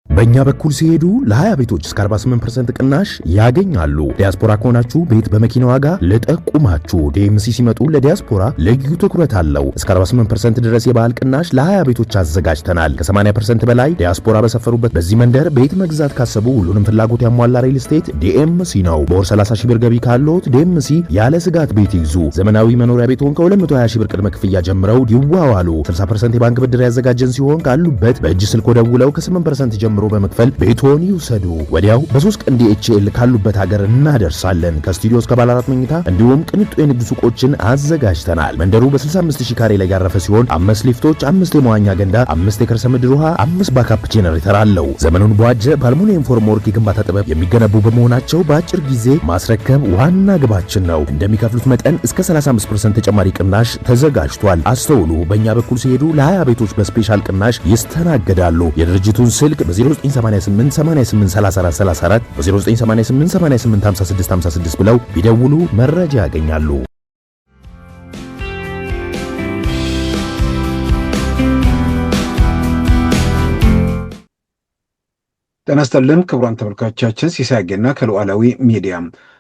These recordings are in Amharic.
በእኛ በኩል ሲሄዱ ለ20 ቤቶች እስከ 48% ቅናሽ ያገኛሉ። ዲያስፖራ ከሆናችሁ ቤት በመኪና ዋጋ ለጠቁማችሁ። ዲኤምሲ ሲመጡ ለዲያስፖራ ልዩ ትኩረት አለው። እስከ 48% ድረስ የበዓል ቅናሽ ለ20 ቤቶች አዘጋጅተናል። ከ80% በላይ ዲያስፖራ በሰፈሩበት በዚህ መንደር ቤት መግዛት ካሰቡ ሁሉንም ፍላጎት ያሟላ ሪል ስቴት ዲኤምሲ ነው። በወር 30 ሺህ ብር ገቢ ካለዎት ዲኤምሲ ያለ ስጋት ቤት ይግዙ። ዘመናዊ መኖሪያ ቤትዎን ከ220 ሺህ ብር ቅድመ ክፍያ ጀምረው ይዋዋሉ። 60% የባንክ ብድር ያዘጋጀን ሲሆን ካሉበት በእጅ ስልክ ደውለው ከ8% ጀምሮ በመክፈል ቤቶን ይውሰዱ። ወዲያው በ3 ቀን ዲኤችኤል ካሉበት ሀገር እናደርሳለን። ከስቱዲዮ እስከ ባለ 4 መኝታ እንዲሁም ቅንጡ የንግድ ሱቆችን አዘጋጅተናል። መንደሩ በ65000 ካሬ ላይ ያረፈ ሲሆን 5 ሊፍቶች፣ 5 የመዋኛ ገንዳ፣ 5 የከርሰ ምድር ውሃ፣ 5 ባካፕ ጄነሬተር አለው። ዘመኑን በዋጀ በአልሙኒየም ፎርምወርክ የግንባታ ጥበብ የሚገነቡ በመሆናቸው በአጭር ጊዜ ማስረከብ ዋና ግባችን ነው። እንደሚከፍሉት መጠን እስከ 35% ተጨማሪ ቅናሽ ተዘጋጅቷል። አስተውሉ። በእኛ በኩል ሲሄዱ ለ20 ቤቶች በስፔሻል ቅናሽ ይስተናገዳሉ። የድርጅቱን ስልክ በ0988 88 34 34 በ0988 88 56 56 ብለው ቢደውሉ መረጃ ያገኛሉ። ጤና ይስጥልን ክቡራን ተመልካቾቻችን፣ ሲሳይ አጌና ከሉዓላዊ ሚዲያ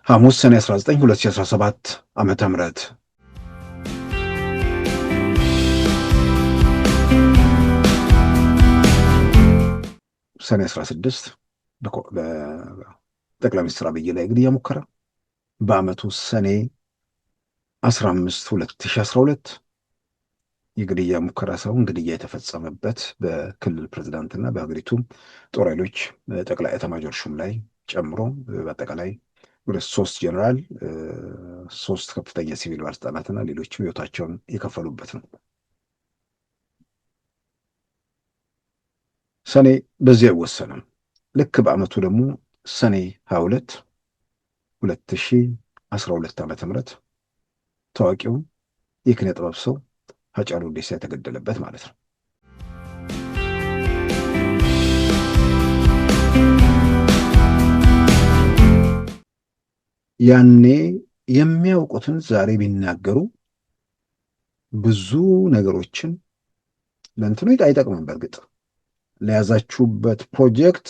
ሐሙስ ሰኔ 19 2017 ዓመተ ምህረት ሰኔ 16 በጠቅላይ ሚኒስትር አብይ ላይ ግድያ ሙከራ፣ በአመቱ ሰኔ 15 2012 የግድያ ሙከራ ሳይሆን ግድያ የተፈጸመበት በክልል ፕሬዝዳንትና በሀገሪቱ ጦር ኃይሎች ጠቅላይ ኤታማዦር ሹም ላይ ጨምሮ በአጠቃላይ ወደ 3 ጀነራል 3 ከፍተኛ ሲቪል ባለስልጣናትና ሌሎችም ህይወታቸውን የከፈሉበት ነው። ሰኔ በዚያ አይወሰንም። ልክ በአመቱ ደግሞ ሰኔ 22 2012 ዓመተ ምህረት ታዋቂው የኪነ ጥበብ ሰው ሃጫሉ ሁንዴሳ የተገደለበት ማለት ነው። ያኔ የሚያውቁትን ዛሬ ቢናገሩ ብዙ ነገሮችን ለእንትኑ አይጠቅምም። በእርግጥ ለያዛችሁበት ፕሮጀክት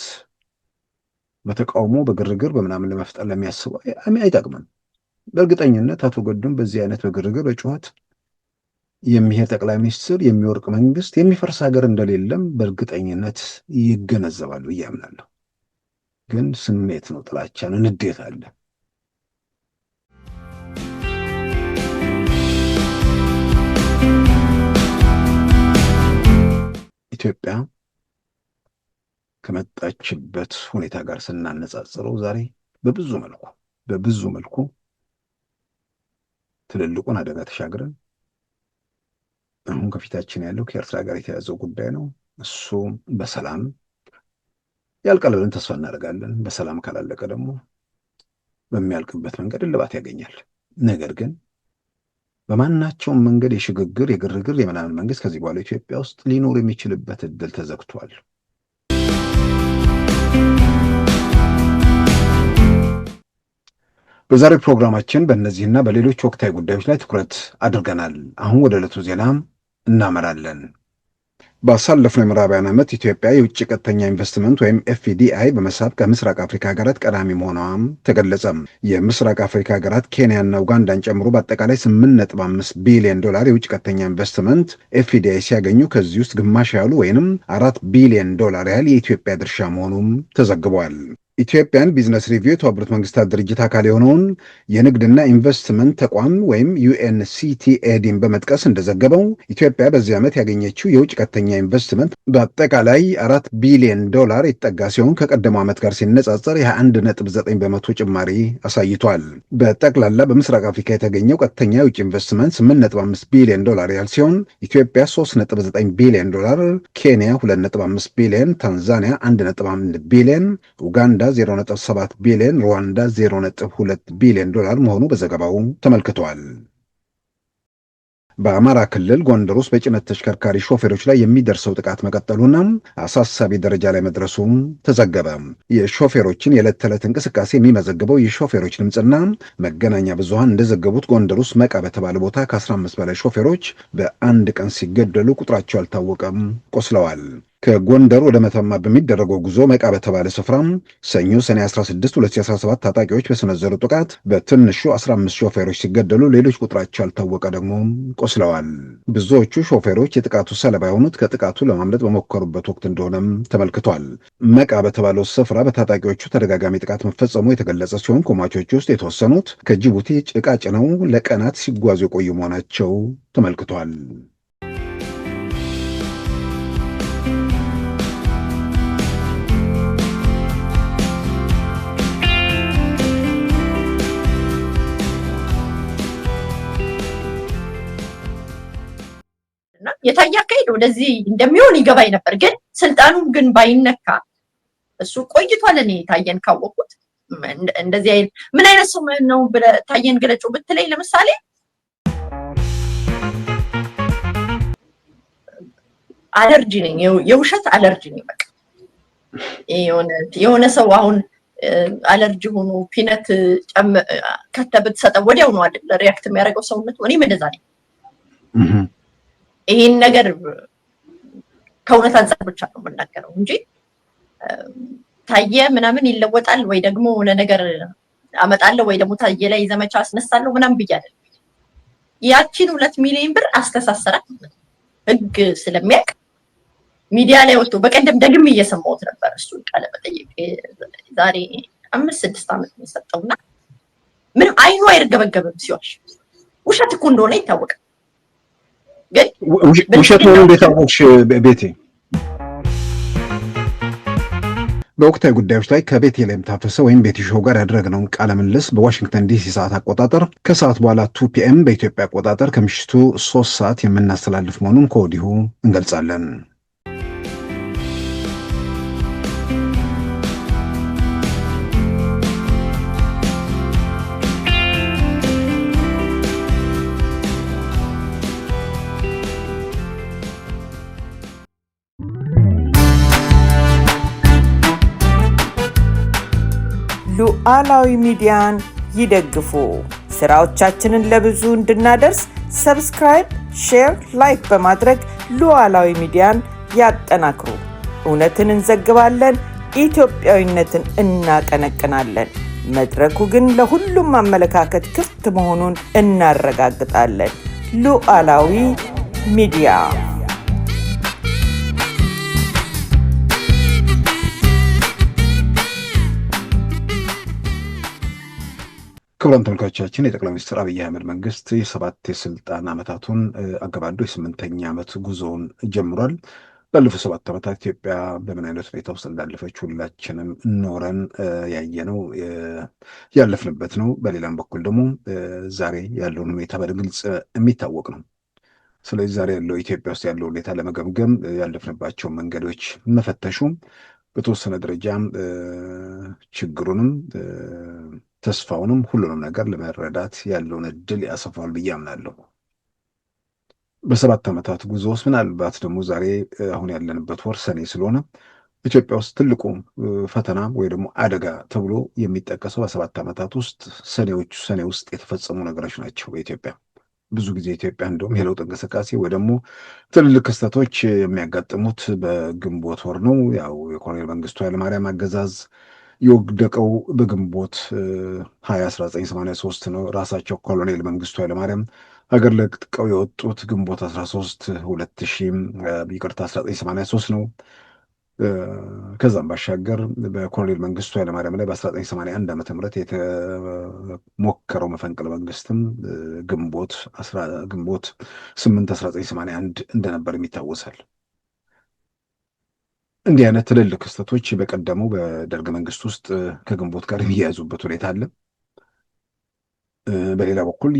በተቃውሞ በግርግር በምናምን ለመፍጠር ለሚያስቡ አይጠቅምም። በእርግጠኝነት አቶ ገዱም በዚህ አይነት በግርግር በጩኸት የሚሄድ ጠቅላይ ሚኒስትር፣ የሚወርቅ መንግስት፣ የሚፈርስ ሀገር እንደሌለም በእርግጠኝነት ይገነዘባሉ እያምናለሁ። ግን ስሜት ነው፣ ጥላቻ ነው፣ ንዴት አለ። ኢትዮጵያ ከመጣችበት ሁኔታ ጋር ስናነጻጽረው ዛሬ በብዙ መልኩ ትልልቁን አደጋ ተሻግረን አሁን ከፊታችን ያለው ከኤርትራ ጋር የተያዘው ጉዳይ ነው። እሱ በሰላም ያልቃል ብለን ተስፋ እናደርጋለን። በሰላም ካላለቀ ደግሞ በሚያልቅበት መንገድ እልባት ያገኛል። ነገር ግን በማናቸውም መንገድ የሽግግር የግርግር የምናምን መንግስት ከዚህ በኋላ ኢትዮጵያ ውስጥ ሊኖር የሚችልበት እድል ተዘግቷል። በዛሬው ፕሮግራማችን በእነዚህና በሌሎች ወቅታዊ ጉዳዮች ላይ ትኩረት አድርገናል። አሁን ወደ ዕለቱ ዜና እናመራለን። ባሳለፍነው የምዕራባውያን ዓመት ኢትዮጵያ የውጭ ቀጥተኛ ኢንቨስትመንት ወይም ኤፍዲአይ በመሳብ ከምስራቅ አፍሪካ ሀገራት ቀዳሚ መሆኗም ተገለጸ። የምስራቅ አፍሪካ ሀገራት ኬንያና ኡጋንዳን ጨምሮ በአጠቃላይ $8.5 ቢሊዮን የውጭ ቀጥተኛ ኢንቨስትመንት ኤፍዲአይ ሲያገኙ ከዚህ ውስጥ ግማሽ ያህሉ ወይንም $4 ቢሊዮን ያህል የኢትዮጵያ ድርሻ መሆኑም ተዘግቧል። ኢትዮጵያን ቢዝነስ ሪቪው የተባበሩት መንግስታት ድርጅት አካል የሆነውን የንግድና ኢንቨስትመንት ተቋም ወይም ዩኤንሲቲኤዲን በመጥቀስ እንደዘገበው ኢትዮጵያ በዚህ ዓመት ያገኘችው የውጭ ቀጥተኛ ኢንቨስትመንት በአጠቃላይ $4 ቢሊዮን የተጠጋ ሲሆን ከቀደመው ዓመት ጋር ሲነጻጸር የ21.9 በመቶ ጭማሪ አሳይቷል። በጠቅላላ በምስራቅ አፍሪካ የተገኘው ቀጥተኛ የውጭ ኢንቨስትመንት $8.5 ቢሊዮን ያህል ሲሆን ኢትዮጵያ $3.9 ቢሊዮን፣ ኬንያ $2.5 ቢሊዮን፣ ታንዛኒያ $1.1 ቢሊዮን፣ ኡጋንዳ 0.7 ቢሊዮን፣ ሩዋንዳ 0.2 ቢሊዮን ዶላር መሆኑ በዘገባው ተመልክቷል። በአማራ ክልል ጎንደር ውስጥ በጭነት ተሽከርካሪ ሾፌሮች ላይ የሚደርሰው ጥቃት መቀጠሉና አሳሳቢ ደረጃ ላይ መድረሱም ተዘገበ። የሾፌሮችን የዕለት ተዕለት እንቅስቃሴ የሚመዘግበው የሾፌሮች ድምፅና መገናኛ ብዙሃን እንደዘገቡት ጎንደር ውስጥ መቃ በተባለ ቦታ ከ15 በላይ ሾፌሮች በአንድ ቀን ሲገደሉ ቁጥራቸው አልታወቀም ቆስለዋል። ከጎንደር ወደ መተማ በሚደረገው ጉዞ መቃ በተባለ ስፍራ ሰኞ ሰኔ 16 2017 ታጣቂዎች በሰነዘሩ ጥቃት በትንሹ 15 ሾፌሮች ሲገደሉ ሌሎች ቁጥራቸው ያልታወቀ ደግሞ ቆስለዋል። ብዙዎቹ ሾፌሮች የጥቃቱ ሰለባ የሆኑት ከጥቃቱ ለማምለጥ በሞከሩበት ወቅት እንደሆነም ተመልክቷል። መቃ በተባለው ስፍራ በታጣቂዎቹ ተደጋጋሚ ጥቃት መፈጸሙ የተገለጸ ሲሆን ከሟቾቹ ውስጥ የተወሰኑት ከጅቡቲ ጭቃ ጭነው ለቀናት ሲጓዙ የቆዩ መሆናቸው ተመልክቷል። የታየ አካሄድ ወደዚህ እንደሚሆን ይገባኝ ነበር። ግን ስልጣኑ ግን ባይነካ እሱ ቆይቷል። እኔ ታየን ካወቁት እንደዚህ አይነት ምን አይነት ሰው ነው ብለህ ታየን ገለጨው ብትለኝ፣ ለምሳሌ አለርጂ ነኝ፣ የውሸት አለርጂ ነኝ። በቃ የሆነ ሰው አሁን አለርጂ ሆኖ ፒነት ከተብት ሰጠው ወዲያው ነው አይደል ሪያክት የሚያደርገው ሰውነቱ። እኔም እንደዛ ነኝ። ይሄን ነገር ከእውነት አንፃር ብቻ ነው የምናገረው እንጂ ታየ ምናምን ይለወጣል ወይ ደግሞ ለነገር አመጣለሁ ወይ ደግሞ ታየ ላይ ዘመቻ አስነሳለሁ ምናምን ብያለሁ። ያቺን 2 ሚሊዮን ብር አስተሳሰራት ህግ ስለሚያውቅ ሚዲያ ላይ ወጥቶ በቀደም ደግሜ እየሰማሁት ነበር። እሱን ቃለ መጠይቅ ዛሬ 5-6 ዓመት ነው የሰጠውና ምንም አይኑ አይርገበገብም ሲዋሽ። ውሸት እኮ እንደሆነ ይታወቃል። ግን ውሸት ነው እንዴት አወቅሽ ቤቴ? በወቅታዊ ጉዳዮች ላይ ከቤተልሔም ታፈሰ ወይም ቤቲ ሾው ጋር ያደረግነውን ቃለ ምልልስ በዋሽንግተን ዲሲ ሰዓት አቆጣጠር ከሰዓት በኋላ 2 ፒኤም በኢትዮጵያ አቆጣጠር ከምሽቱ 3 ሰዓት የምናስተላልፍ መሆኑን ከወዲሁ እንገልጻለን። ሉዓላዊ ሚዲያን ይደግፉ። ስራዎቻችንን ለብዙ እንድናደርስ ሰብስክራይብ፣ ሼር፣ ላይክ በማድረግ ሉዓላዊ ሚዲያን ያጠናክሩ። እውነትን እንዘግባለን፣ ኢትዮጵያዊነትን እናቀነቅናለን። መድረኩ ግን ለሁሉም አመለካከት ክፍት መሆኑን እናረጋግጣለን። ሉዓላዊ ሚዲያ። ክቡራን ተመልካቾቻችን የጠቅላይ ሚኒስትር አብይ አህመድ መንግስት የ7 የስልጣን ዓመታቱን አገባዶ የ8ኛ ዓመት ጉዞውን ጀምሯል። ባለፉት 7 ዓመታት ኢትዮጵያ በምን አይነት ሁኔታ ውስጥ እንዳለፈች ሁላችንም ኖረን ያየነው ያለፍንበት ነው። በሌላም በኩል ደግሞ ዛሬ ያለውን ሁኔታ በግልጽ የሚታወቅ ነው። ስለዚህ ዛሬ ያለው ኢትዮጵያ ውስጥ ያለው ሁኔታ ለመገምገም ያለፍንባቸው መንገዶች መፈተሹ በተወሰነ ደረጃም ችግሩንም ተስፋውንም ሁሉንም ነገር ለመረዳት ያለውን እድል ያሰፋል ብዬ አምናለሁ። በ7 ዓመታት ጉዞ ውስጥ ምናልባት ደግሞ ዛሬ አሁን ያለንበት ወር ሰኔ ስለሆነ ኢትዮጵያ ውስጥ ትልቁ ፈተና ወይ ደግሞ አደጋ ተብሎ የሚጠቀሰው በ7 ዓመታት ውስጥ ሰኔ ውስጥ የተፈጸሙ ነገሮች ናቸው። በኢትዮጵያ ብዙ ጊዜ ኢትዮጵያ እንደውም የለውጥ እንቅስቃሴ ወይ ደግሞ ትልልቅ ክስተቶች የሚያጋጥሙት በግንቦት ወር ነው። ያው የኮሎኔል መንግስቱ ኃይለማርያም አገዛዝ የወደቀው በግንቦት 1983 ነው። ራሳቸው ኮሎኔል መንግስቱ ኃይለማርያም ሀገር ለቅጥቀው የወጡት ግንቦት 13 1983 ነው። ከዛም ባሻገር በኮሎኔል መንግስቱ ኃይለማርያም ላይ በ1981 ዓ.ም የተሞከረው መፈንቅለ መንግስትም ግንቦት 8 1981 እንደነበር ይታወሳል። እንዲህ አይነት ትልልቅ ክስተቶች በቀደሙ በደርግ መንግስት ውስጥ ከግንቦት ጋር የሚያያዙበት ሁኔታ አለ። በሌላ በኩል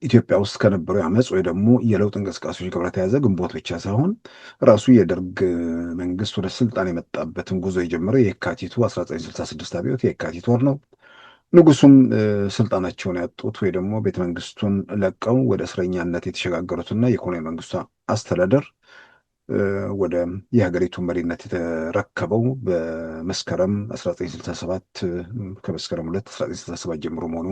ኢትዮጵያ ውስጥ ከነበሩ የአመፅ ወይ ደግሞ የለውጥ እንቅስቃሴዎች ጋር በተያያዘ ግንቦት ብቻ ሳይሆን ራሱ የደርግ መንግስት ወደ ስልጣን የመጣበትን ጉዞ የጀመረው የካቲቱ 1966 አብዮት የካቲት ወር ነው። ንጉሱም ስልጣናቸውን ያጡት ወይ ደግሞ ቤተ መንግስቱን ለቀው ወደ እስረኛነት የተሸጋገሩትና የኮሎኔል መንግስቱ አስተዳደር ወደ የሀገሪቱን መሪነት የተረከበው በመስከረም 1967 ከመስከረም 2 1967 ጀምሮ መሆኑ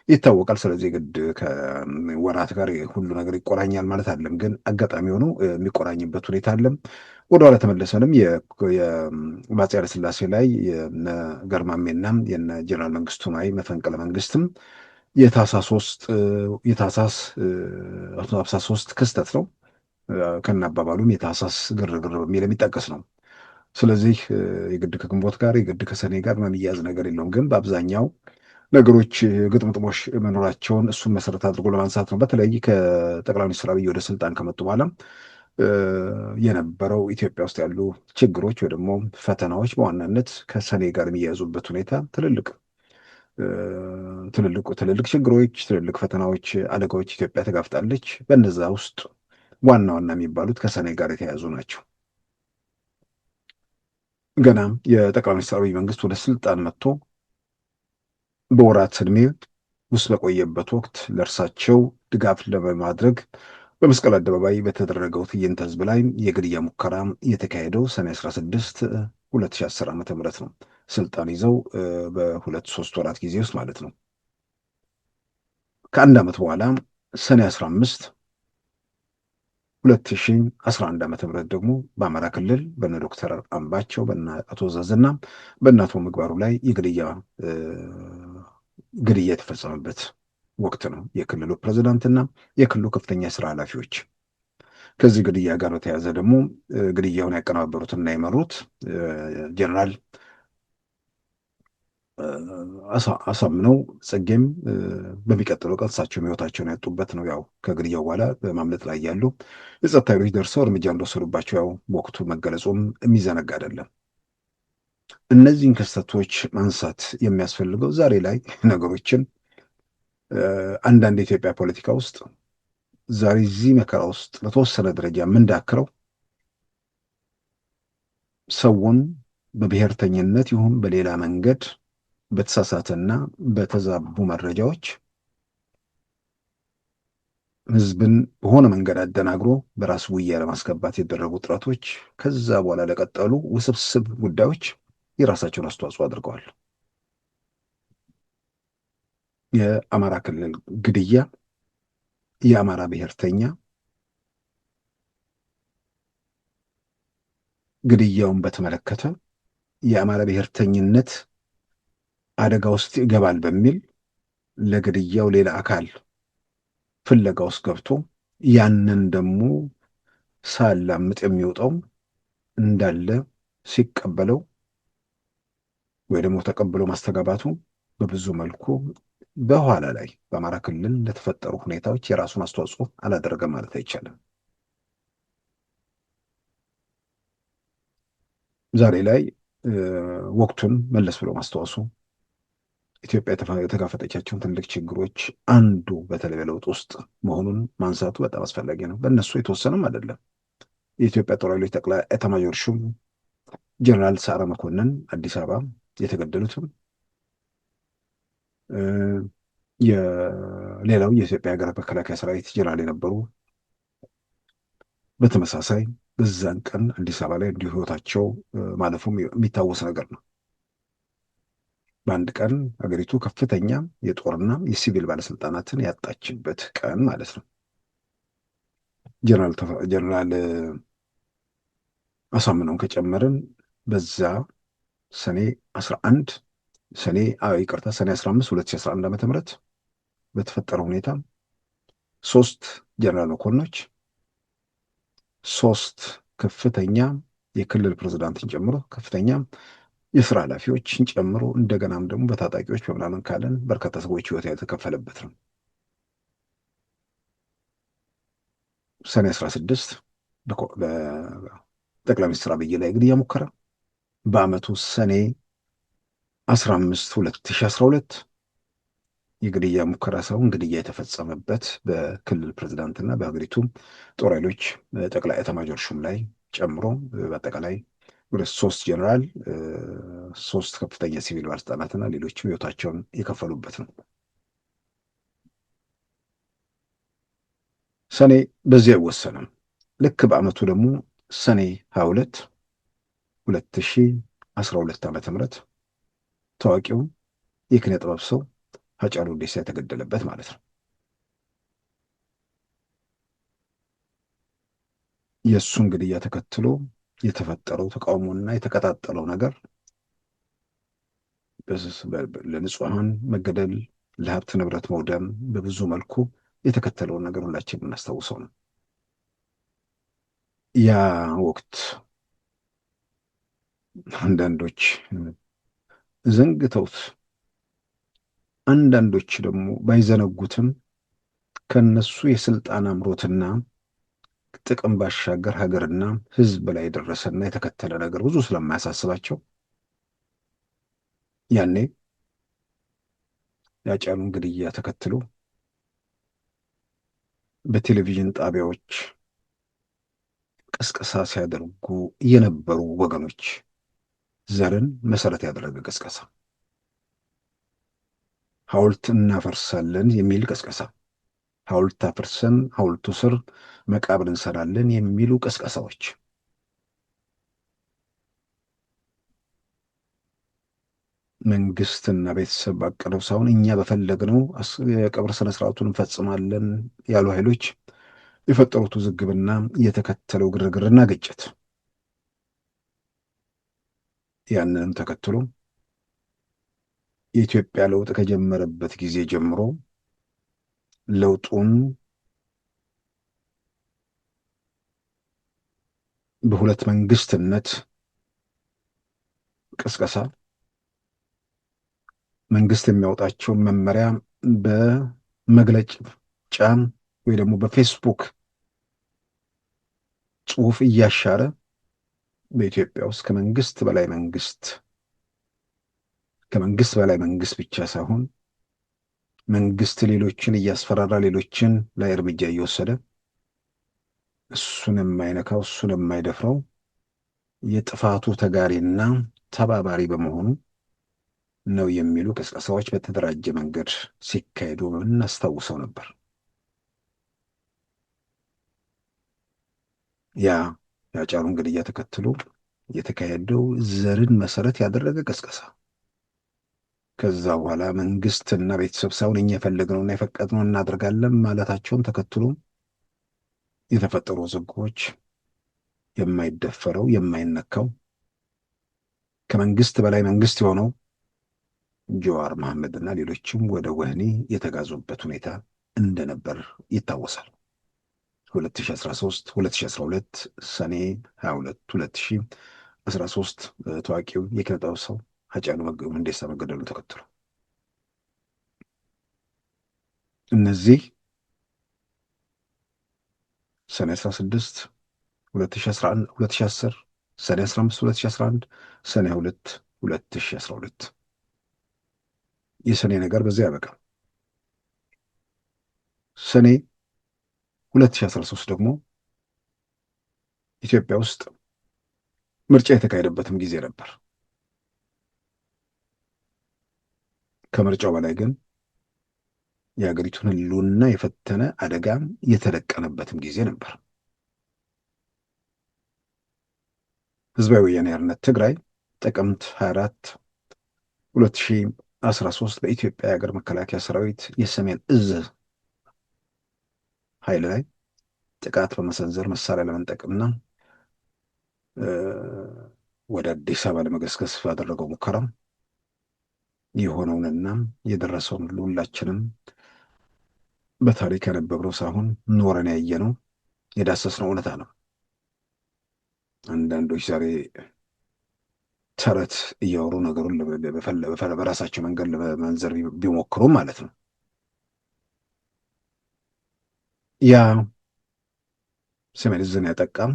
ይታወቃል። ስለዚህ ግድ ከወራት ጋር ሁሉ ነገር ይቆራኛል ማለት አለም፣ ግን አጋጣሚ ሆኖ የሚቆራኝበት ሁኔታ አለም። ወደኋላ ተመለሰንም የአፄ ኃይለ ሥላሴ ላይ የነ ገርማሜና የነ ጀነራል መንግስቱ ነዋይ መፈንቅለ መንግስትም የታህሳስ 53 ክስተት ነው። ከናባባሉም የታህሳስ ግርግር በሚል የሚጠቀስ ነው። ስለዚህ የግድ ከግንቦት ጋር የግድ ከሰኔ ጋር የሚያዝ ነገር የለውም። ግን በአብዛኛው ነገሮች ግጥምጥሞሽ መኖራቸውን እሱን መሰረት አድርጎ ለማንሳት ነው። በተለይ ከጠቅላይ ሚኒስትር አብይ ወደ ስልጣን ከመጡ በኋላ የነበረው ኢትዮጵያ ውስጥ ያሉ ችግሮች ወይ ደግሞ ፈተናዎች በዋናነት ከሰኔ ጋር የሚያያዙበት ሁኔታ ትልልቅ ችግሮች፣ ትልልቅ ፈተናዎች፣ አደጋዎች ኢትዮጵያ ተጋፍጣለች። በነዛ ውስጥ ዋና ዋና የሚባሉት ከሰኔ ጋር የተያያዙ ናቸው። ገና የጠቅላይ ሚኒስትር አብይ መንግስት ወደ ስልጣን መጥቶ በወራት ዕድሜ ውስጥ በቆየበት ወቅት ለእርሳቸው ድጋፍ ለማድረግ በመስቀል አደባባይ በተደረገው ትዕይንተ ህዝብ ላይ የግድያ ሙከራ የተካሄደው ሰኔ 16 2010 ዓ.ም ነው። ስልጣን ይዘው በ2-3 ወራት ጊዜ ውስጥ ማለት ነው። ከአንድ ዓመት በኋላ ሰኔ 15 2011 ዓ.ም ደግሞ በአማራ ክልል በነ ዶክተር አምባቸው በነ አቶ ዛዝና በነ አቶ ምግባሩ ላይ ግድያ የተፈጸመበት ወቅት ነው። የክልሉ ፕሬዝዳንትና የክልሉ ከፍተኛ የስራ ኃላፊዎች ከዚህ ግድያ ጋር በተያያዘ ደግሞ ግድያውን ያቀነባበሩትና የመሩት ጀነራል አሳምነው ጽጌም በሚቀጥለው ቀን እሳቸው ህይወታቸውን ያጡበት ነው። ያው ከግድያው በኋላ በማምለጥ ላይ ያሉ የጸጥታ ኃይሎች ደርሰው እርምጃ እንደወሰዱባቸው ያው በወቅቱ መገለጹም የሚዘነጋ አይደለም። እነዚህን ክስተቶች ማንሳት የሚያስፈልገው ዛሬ ላይ ነገሮችን አንዳንድ የኢትዮጵያ ፖለቲካ ውስጥ ዛሬ እዚህ መከራ ውስጥ በተወሰነ ደረጃ የምንዳክረው ሰውን በብሔርተኝነት ይሁን በሌላ መንገድ በተሳሳተና በተዛቡ መረጃዎች ህዝብን በሆነ መንገድ አደናግሮ በራስ ጉያ ለማስገባት የደረጉ ጥረቶች ከዛ በኋላ ለቀጠሉ ውስብስብ ጉዳዮች የራሳቸውን አስተዋጽኦ አድርገዋል። የአማራ ክልል ግድያ፣ የአማራ ብሔርተኛ ግድያውን በተመለከተ የአማራ ብሔርተኝነት አደጋ ውስጥ ይገባል በሚል ለግድያው ሌላ አካል ፍለጋ ውስጥ ገብቶ ያንን ደግሞ ሳላምጥ የሚወጣው እንዳለ ሲቀበለው ወይ ደግሞ ተቀብሎ ማስተጋባቱ በብዙ መልኩ በኋላ ላይ በአማራ ክልል ለተፈጠሩ ሁኔታዎች የራሱን አስተዋጽኦ አላደረገም ማለት አይቻልም። ዛሬ ላይ ወቅቱን መለስ ብሎ ማስታወሱ ኢትዮጵያ የተጋፈጠቻቸውን ትልቅ ችግሮች አንዱ በተለይ በለውጥ ውስጥ መሆኑን ማንሳቱ በጣም አስፈላጊ ነው። በእነሱ የተወሰነም አይደለም። የኢትዮጵያ ጦር ኃይሎች ጠቅላይ ኤታማዦር ሹም ጀነራል ሰዓረ መኮንን አዲስ አበባ የተገደሉትም ሌላው የኢትዮጵያ ሀገር መከላከያ ሰራዊት ጀነራል የነበሩ በተመሳሳይ በዛን ቀን አዲስ አበባ ላይ እንዲሁ ህይወታቸው ማለፉም የሚታወስ ነገር ነው። በአንድ ቀን ሀገሪቱ ከፍተኛ የጦርና የሲቪል ባለስልጣናትን ያጣችበት ቀን ማለት ነው። ጀነራል አሳምነውን ከጨመርን በዛ ሰኔ 15 2011 ዓ.ም በተፈጠረ ሁኔታ 3 ጀነራል መኮንኖች 3 ከፍተኛ የክልል ፕሬዝዳንትን ጨምሮ ከፍተኛ የስራ ኃላፊዎችን ጨምሮ እንደገናም ደግሞ በታጣቂዎች በምናምን ካለን በርካታ ሰዎች ህይወት የተከፈለበት ነው። ሰኔ 16 በጠቅላይ ሚኒስትር አብይ ላይ ግድያ ሙከራ፣ በአመቱ ሰኔ 15 2012 የግድያ ሙከራ ሳይሆን ግድያ የተፈጸመበት በክልል ፕሬዝዳንትና በሀገሪቱ ጦር ኃይሎች ጠቅላይ ኤታማዦር ሹም ላይ ጨምሮ በአጠቃላይ ወደ 3 ጀነራል፣ 3 ከፍተኛ ሲቪል ባለስልጣናትና ሌሎችም ህይወታቸውን የከፈሉበት ነው። ሰኔ በዚህ አይወሰንም። ልክ በአመቱ ደግሞ ሰኔ 22 2012 ዓ.ም ታዋቂው የኪነ ጥበብ ሰው ሃጫሉ ሁንዴሳ የተገደለበት ማለት ነው። የእሱን ግድያ ተከትሎ የተፈጠረው ተቃውሞና የተቀጣጠለው ነገር ለንጹሐን መገደል፣ ለሀብት ንብረት መውደም በብዙ መልኩ የተከተለውን ነገር ሁላችን የምናስታውሰው ነው። ያ ወቅት አንዳንዶች ዘንግተውት፣ አንዳንዶች ደግሞ ባይዘነጉትም ከነሱ የስልጣን አምሮትና ጥቅም ባሻገር ሀገርና ሕዝብ ላይ የደረሰና የተከተለ ነገር ብዙ ስለማያሳስባቸው ያኔ የሃጫሉን ግድያ ተከትሎ በቴሌቪዥን ጣቢያዎች ቅስቀሳ ሲያደርጉ የነበሩ ወገኖች ዘርን መሰረት ያደረገ ቅስቀሳ፣ ሐውልት እናፈርሳለን የሚል ቅስቀሳ፣ ሐውልት አፍርሰን ሐውልቱ ስር መቃብር እንሰራለን የሚሉ ቅስቀሳዎች መንግስትና ቤተሰብ ባቀደው ሳይሆን እኛ በፈለግነው የቀብር ስነስርዓቱን እንፈጽማለን ያሉ ኃይሎች የፈጠሩት ውዝግብና የተከተለው ግርግርና ግጭት፣ ያንንም ተከትሎ የኢትዮጵያ ለውጥ ከጀመረበት ጊዜ ጀምሮ ለውጡን በሁለት መንግስትነት ቅስቀሳ፣ መንግስት የሚያወጣቸውን መመሪያ በመግለጫ ወይ ደግሞ በፌስቡክ ጽሁፍ እያሻረ በኢትዮጵያ ውስጥ ከመንግስት በላይ መንግስት ብቻ ሳይሆን መንግስት ሌሎችን እያስፈራራ ሌሎችን ላይ እርምጃ እየወሰደ እሱን የማይነካው እሱን የማይደፍረው የጥፋቱ ተጋሪና ተባባሪ በመሆኑ ነው የሚሉ ቅስቀሳዎች በተደራጀ መንገድ ሲካሄዱ እናስታውሰው ነበር። ያ የሃጫሉን ግድያ ተከትሎ የተካሄደው ዘርን መሰረት ያደረገ ቅስቀሳ፣ ከዛ በኋላ መንግስትና ቤተሰብ ሳይሆን እኛ የፈለግነውና የፈቀድነው እናደርጋለን ማለታቸውን ተከትሎ የተፈጠሩ ውዝግቦች የማይደፈረው የማይነካው ከመንግስት በላይ መንግስት የሆነው ጀዋር መሐመድ እና ሌሎችም ወደ ወህኒ የተጋዙበት ሁኔታ እንደነበር ይታወሳል። 2012 ሰኔ 22 2013 ታዋቂው የኪነ ጥበብ ሰው ሃጫሉ ሁንዴሳ መገደሉ ተከትሎ እነዚህ ሰኔ 16 2010፣ ሰኔ 15 2011፣ ሰኔ 2 2012 የሰኔ ነገር በዚያ ያበቃ። ሰኔ 2013 ደግሞ ኢትዮጵያ ውስጥ ምርጫ የተካሄደበትም ጊዜ ነበር። ከምርጫው በላይ ግን የሀገሪቱን ሕልውና የፈተነ አደጋ የተደቀነበትም ጊዜ ነበር። ህዝባዊ ወያነ ሓርነት ትግራይ ጥቅምት 24 2013 በኢትዮጵያ የሀገር መከላከያ ሰራዊት የሰሜን እዝ ኃይል ላይ ጥቃት በመሰንዘር መሳሪያ ለመንጠቅና ወደ አዲስ አበባ ለመገስገስ ባደረገው ሙከራ የሆነውንና የደረሰውን ሁሉ ሁላችንም በታሪክ ያነበብነው ሳይሆን ኖረን ያየነው የዳሰስነው እውነታ ነው። አንዳንዶች ዛሬ ተረት እያወሩ ነገሩን በራሳቸው መንገድ ለመንዘር ቢሞክሩም ማለት ነው። ያ ሰሜን ዕዝን ያጠቃም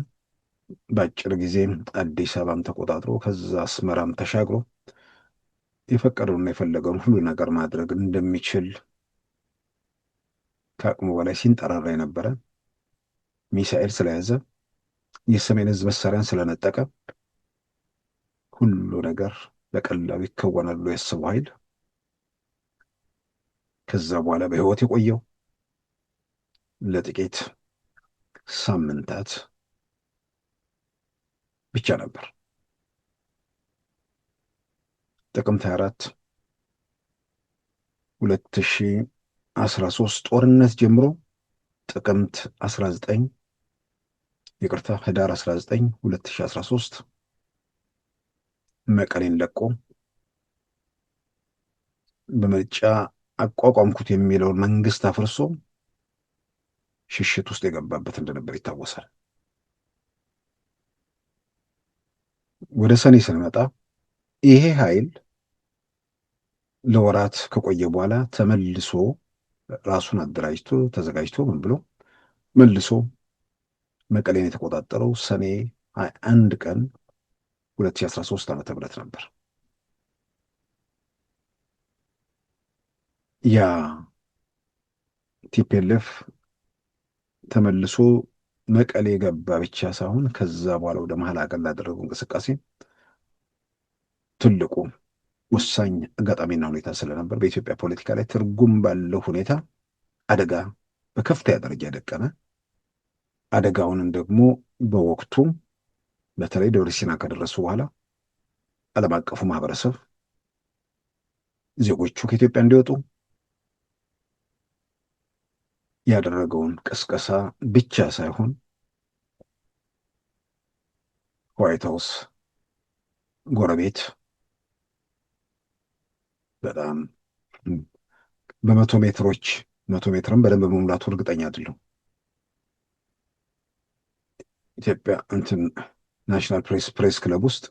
በአጭር ጊዜ አዲስ አበባም ተቆጣጥሮ ከዛ አስመራም ተሻግሮ የፈቀደውና የፈለገውን ሁሉ ነገር ማድረግ እንደሚችል ከአቅሙ በላይ ሲንጠራራ የነበረ ሚሳኤል ስለያዘ የሰሜን ዕዝ መሳሪያን ስለነጠቀ ሁሉ ነገር በቀላሉ ይከወናሉ ያስበው ኃይል ከዛ በኋላ በህይወት የቆየው ለጥቂት ሳምንታት ብቻ ነበር። ጥቅምት 24 2013 ጦርነት ጀምሮ ጥቅምት 19 ይቅርታ ህዳር 19 2013 መቀሌን ለቆ በምርጫ አቋቋምኩት የሚለውን መንግስት አፍርሶ ሽሽት ውስጥ የገባበት እንደነበር ይታወሳል። ወደ ሰኔ ስንመጣ ይሄ ኃይል ለወራት ከቆየ በኋላ ተመልሶ ራሱን አደራጅቶ ተዘጋጅቶ ምን ብሎ መልሶ መቀሌን የተቆጣጠረው ሰኔ 21 ቀን 2013 ዓ.ም ነበር። ያ ቲፒኤልኤፍ ተመልሶ መቀሌ ገባ ብቻ ሳይሆን ከዛ በኋላ ወደ መሀል ሀገር ላደረገው እንቅስቃሴ ትልቁ ወሳኝ አጋጣሚና ሁኔታ ስለነበር በኢትዮጵያ ፖለቲካ ላይ ትርጉም ባለው ሁኔታ አደጋ በከፍተኛ ደረጃ ደቀነ። አደጋውንም ደግሞ በወቅቱ በተለይ ደብረ ሲና ከደረሱ በኋላ ዓለም አቀፉ ማህበረሰብ ዜጎቹ ከኢትዮጵያ እንዲወጡ ያደረገውን ቅስቀሳ ብቻ ሳይሆን ዋይት ሀውስ ጎረቤት በጣም በመቶ ሜትርም በደንብ በመሙላቱ እርግጠኛ አይደለሁም። ኢትዮጵያ ናሽናል ፕሬስ ክለብ ውስጥ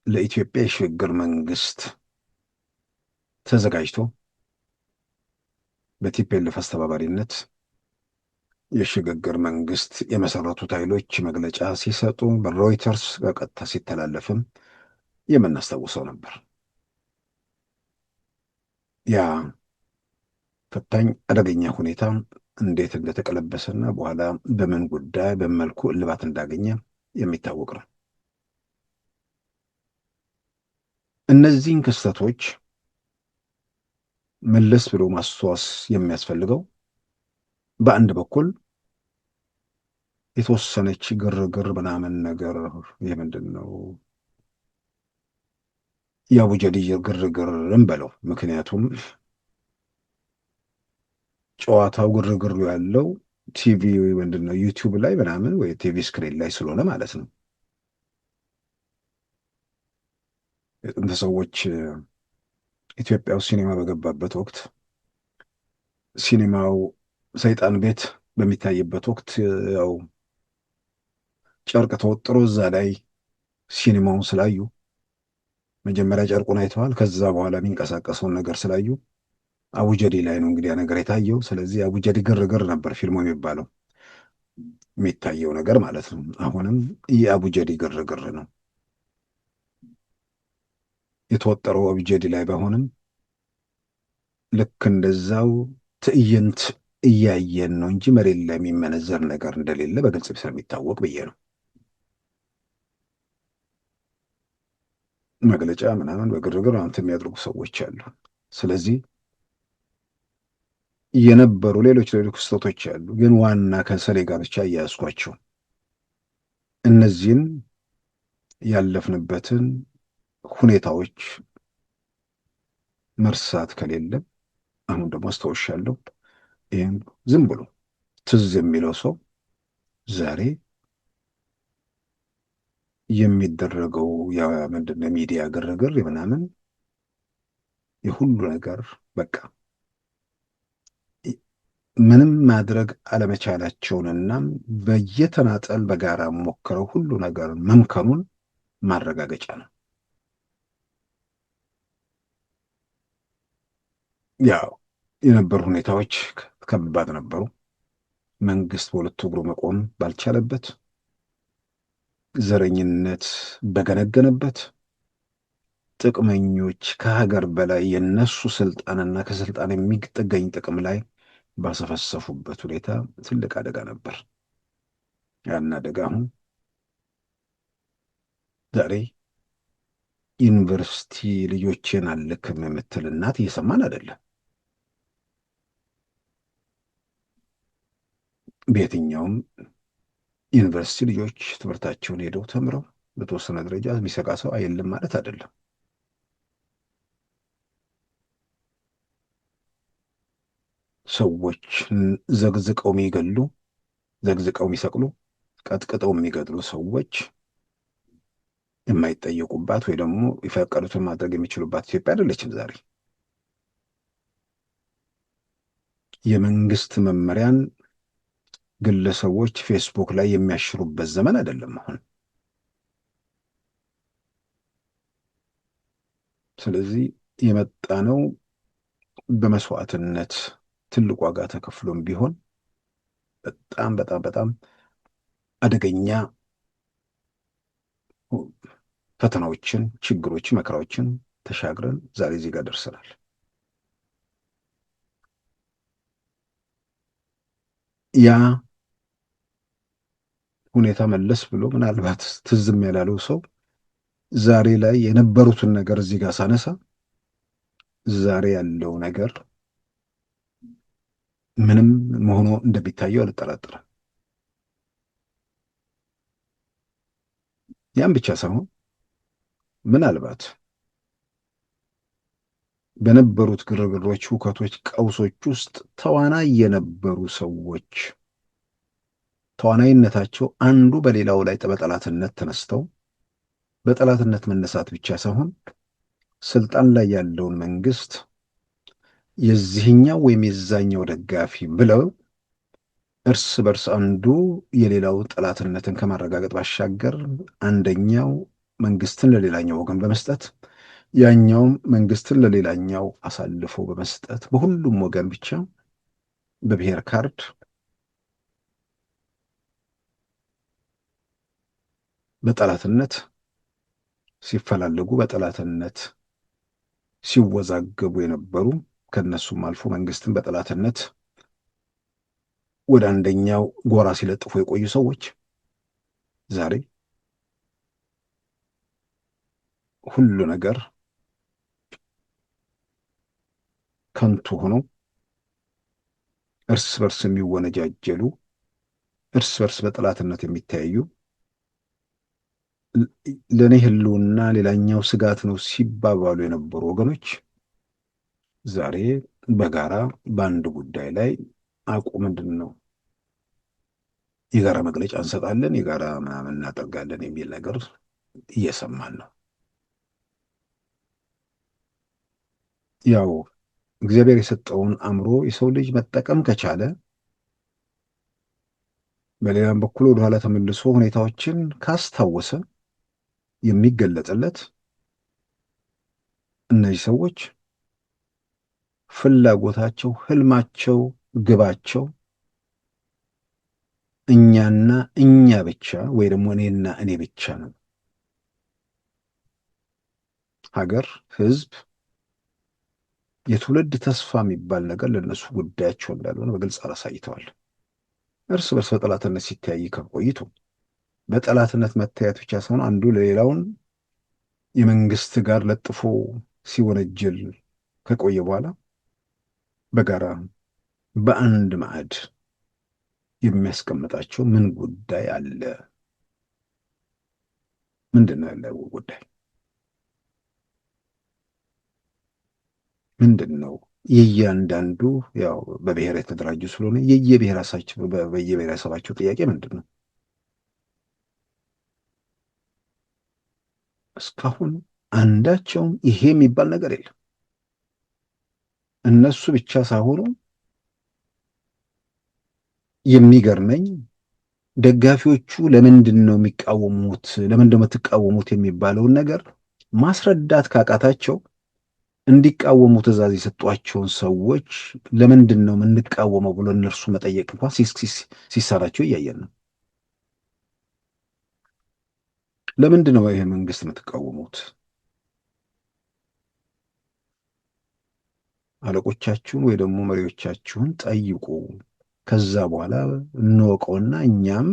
ለኢትዮጵያ የሽግግር መንግስት ተዘጋጅቶ በቲፒኤልኤፍ አስተባባሪነት የሽግግር መንግስት የመሰረቱት ኃይሎች መግለጫ ሲሰጡ በሮይተርስ በቀጥታ ሲተላለፍም የምናስታውሰው ነበር። ያ ፈታኝ አደገኛ ሁኔታ እንዴት እንደተቀለበሰና በኋላ በምን ጉዳይ በመልኩ እልባት እንዳገኘ የሚታወቅ ነው። እነዚህን ክስተቶች መለስ ብሎ ማስተዋስ የሚያስፈልገው በአንድ በኩል የተወሰነች ግርግር ምናምን ነገር ይህ ምንድን ነው የአቡጀዲ ግርግርም በለው። ምክንያቱም ጨዋታው ግርግሩ ያለው ቲቪ ምንድን ነው ዩቲዩብ ላይ ምናምን ወይ ቲቪ ስክሪን ላይ ስለሆነ ማለት ነው። የጥንት ሰዎች ኢትዮጵያ ውስጥ ሲኔማ በገባበት ወቅት ሲኔማው ሰይጣን ቤት በሚታይበት ወቅት ያው ጨርቅ ተወጥሮ እዛ ላይ ሲኔማውን ስላዩ መጀመሪያ ጨርቁን አይተዋል። ከዛ በኋላ የሚንቀሳቀሰውን ነገር ስላዩ አቡጀዲ ላይ ነው እንግዲህ ነገር የታየው። ስለዚህ አቡጀዲ ግርግር ነበር ፊልሙ የሚባለው የሚታየው ነገር ማለት ነው። አሁንም የአቡጀዲ ግርግር ነው። የተወጠረው አቡጀዲ ላይ ባይሆንም ልክ እንደዛው ትዕይንት እያየን ነው እንጂ መሬት ላይ የሚመነዘር ነገር እንደሌለ በግልጽ ስለሚታወቅ ብዬ ነው። መግለጫ ምናምን በግርግር አንተ የሚያደርጉ ሰዎች አሉ። ስለዚህ የነበሩ ሌሎች ክስተቶች አሉ፣ ግን ዋና ከሰሌ ጋር ብቻ እያያዝኳቸው እነዚህን ያለፍንበትን ሁኔታዎች መርሳት ከሌለ አሁን ደግሞ አስታውሻለሁ። ይህም ዝም ብሎ ትዝ የሚለው ሰው ዛሬ የሚደረገው ምንድነው ሚዲያ ግርግር ምናምን የሁሉ ነገር በቃ ምንም ማድረግ አለመቻላቸውንና በየተናጠል በጋራ ሞክረው ሁሉ ነገር መምከኑን ማረጋገጫ ነው። ያው የነበሩ ሁኔታዎች ከባድ ነበሩ። መንግስት በሁለቱ እግሩ መቆም ባልቻለበት፣ ዘረኝነት በገነገነበት፣ ጥቅመኞች ከሀገር በላይ የነሱ ስልጣንና ከስልጣን የሚገኝ ጥቅም ላይ ባሰፈሰፉበት ሁኔታ ትልቅ አደጋ ነበር። ያን አደጋ አሁን ዛሬ ዩኒቨርሲቲ ልጆችን አልክም የምትል እናት እየሰማን አይደለም። በየትኛውም ዩኒቨርሲቲ ልጆች ትምህርታቸውን ሄደው ተምረው በተወሰነ ደረጃ የሚሰቃ ሰው አይልም ማለት አይደለም። ሰዎችን ዘግዝቀው የሚገሉ፣ ዘግዝቀው የሚሰቅሉ፣ ቀጥቅጠው የሚገድሉ ሰዎች የማይጠየቁባት ወይ ደግሞ የፈቀዱትን ማድረግ የሚችሉባት ኢትዮጵያ አይደለችም ዛሬ። የመንግስት መመሪያን ግለሰቦች ፌስቡክ ላይ የሚያሽሩበት ዘመን አይደለም አሁን። ስለዚህ የመጣ ነው በመስዋዕትነት ትልቅ ዋጋ ተከፍሎም ቢሆን በጣም በጣም በጣም አደገኛ ፈተናዎችን፣ ችግሮችን፣ መከራዎችን ተሻግረን ዛሬ እዚህ ጋር ደርሰናል። ያ ሁኔታ መለስ ብሎ ምናልባት ትዝም ያላለው ሰው ዛሬ ላይ የነበሩትን ነገር እዚህ ጋር ሳነሳ ዛሬ ያለው ነገር ምንም መሆኑ እንደሚታየው አልጠራጠርም። ያም ብቻ ሳይሆን ምናልባት በነበሩት ግርግሮች፣ ሁከቶች፣ ቀውሶች ውስጥ ተዋናይ የነበሩ ሰዎች ተዋናይነታቸው አንዱ በሌላው ላይ በጠላትነት ተነስተው በጠላትነት መነሳት ብቻ ሳይሆን ስልጣን ላይ ያለውን መንግስት የዚህኛው ወይም የዛኛው ደጋፊ ብለው እርስ በርስ አንዱ የሌላው ጠላትነትን ከማረጋገጥ ባሻገር አንደኛው መንግስትን ለሌላኛው ወገን በመስጠት ያኛውም መንግስትን ለሌላኛው አሳልፎ በመስጠት በሁሉም ወገን ብቻ በብሔር ካርድ በጠላትነት ሲፈላለጉ በጠላትነት ሲወዛገቡ የነበሩ ከነሱም አልፎ መንግስትን በጠላትነት ወደ አንደኛው ጎራ ሲለጥፉ የቆዩ ሰዎች ዛሬ ሁሉ ነገር ከንቱ ሆኖ እርስ በርስ የሚወነጃጀሉ፣ እርስ በርስ በጠላትነት የሚተያዩ፣ ለእኔ ህልውና ሌላኛው ስጋት ነው ሲባባሉ የነበሩ ወገኖች ዛሬ በጋራ በአንድ ጉዳይ ላይ ምንድን ነው የጋራ መግለጫ እንሰጣለን፣ የጋራ ምናምን እናደርጋለን የሚል ነገር እየሰማን ነው። ያው እግዚአብሔር የሰጠውን አእምሮ የሰው ልጅ መጠቀም ከቻለ በሌላም በኩል ወደኋላ ተመልሶ ሁኔታዎችን ካስታወሰ የሚገለጥለት እነዚህ ሰዎች ፍላጎታቸው፣ ህልማቸው፣ ግባቸው እኛና እኛ ብቻ ወይ ደግሞ እኔና እኔ ብቻ ነው። ሀገር፣ ህዝብ፣ የትውልድ ተስፋ የሚባል ነገር ለነሱ ጉዳያቸው እንዳልሆነ በግልጽ አሳይተዋል። እርስ በርስ በጠላትነት ሲተያይ ከቆይቱ በጠላትነት መታየት ብቻ ሳይሆን አንዱ ለሌላውን የመንግስት ጋር ለጥፎ ሲወነጀል ከቆየ በኋላ በጋራ በአንድ ማዕድ የሚያስቀምጣቸው ምን ጉዳይ አለ? ምንድን ነው ያለው ጉዳይ? ምንድን ነው? የእያንዳንዱ ያው በብሔር የተደራጁ ስለሆነ በየብሔረሰባቸው ጥያቄ ምንድን ነው? እስካሁን አንዳቸውም ይሄ የሚባል ነገር የለም። እነሱ ብቻ ሳይሆኑ የሚገርመኝ ደጋፊዎቹ ለምንድን ነው የሚቃወሙት፣ ለምንድን ነው የምትቃወሙት የሚባለውን ነገር ማስረዳት ካቃታቸው እንዲቃወሙ ትዕዛዝ የሰጧቸውን ሰዎች ለምንድን ነው የምንቃወመው ብሎ እነርሱ መጠየቅ እንኳን ሲሳናቸው እያየን ነው። ለምንድን ነው ይሄ መንግስት የምትቃወሙት? አለቆቻችሁን ወይ ደግሞ መሪዎቻችሁን ጠይቁ። ከዛ በኋላ እንወቀውና እኛም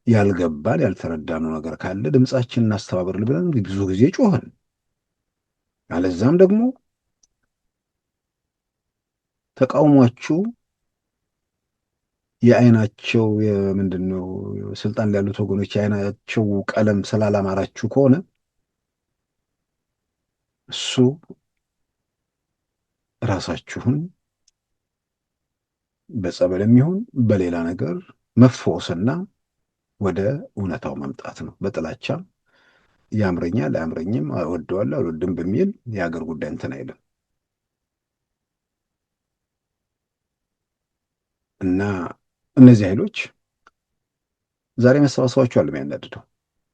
ያልገባን ያልተረዳነው ነገር ካለ ድምፃችንን እናስተባብር ብለን ብዙ ጊዜ ጮህን። አለዛም ደግሞ ተቃውሟችሁ የአይናቸው ምንድነው ስልጣን ላይ ያሉት ወገኖች የአይናቸው ቀለም ስላላማራችሁ ከሆነ እሱ ራሳችሁን በጸበልም ይሁን በሌላ ነገር መፈወስና ወደ እውነታው መምጣት ነው። በጥላቻ ያምረኛል አያምረኝም፣ እወደዋለሁ አልወድም በሚል የሀገር ጉዳይ እንትን አይልም እና እነዚህ ኃይሎች ዛሬ መሰባሰባቸው አለም ያናድደው።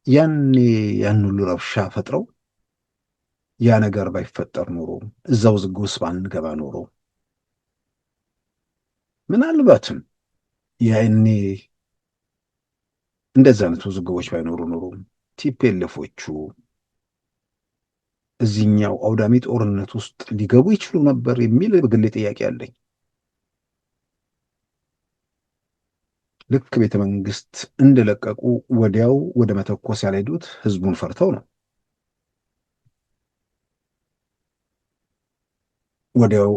ያኔ ያን ሁሉ ረብሻ ፈጥረው ያ ነገር ባይፈጠር ኖሮ እዛው ዝግብ ውስጥ ባንገባ ኖሮ ምናልባትም ያኔ እንደዚህ አይነት ውዝግቦች ባይኖሩ ኖሮ ቲፒኤልኤፎቹ እዚህኛው አውዳሚ ጦርነት ውስጥ ሊገቡ ይችሉ ነበር የሚል በግሌ ጥያቄ አለኝ። ልክ ቤተ መንግስት እንደለቀቁ ወዲያው ወደ መተኮስ ያልሄዱት ህዝቡን ፈርተው ነው። ወዲያው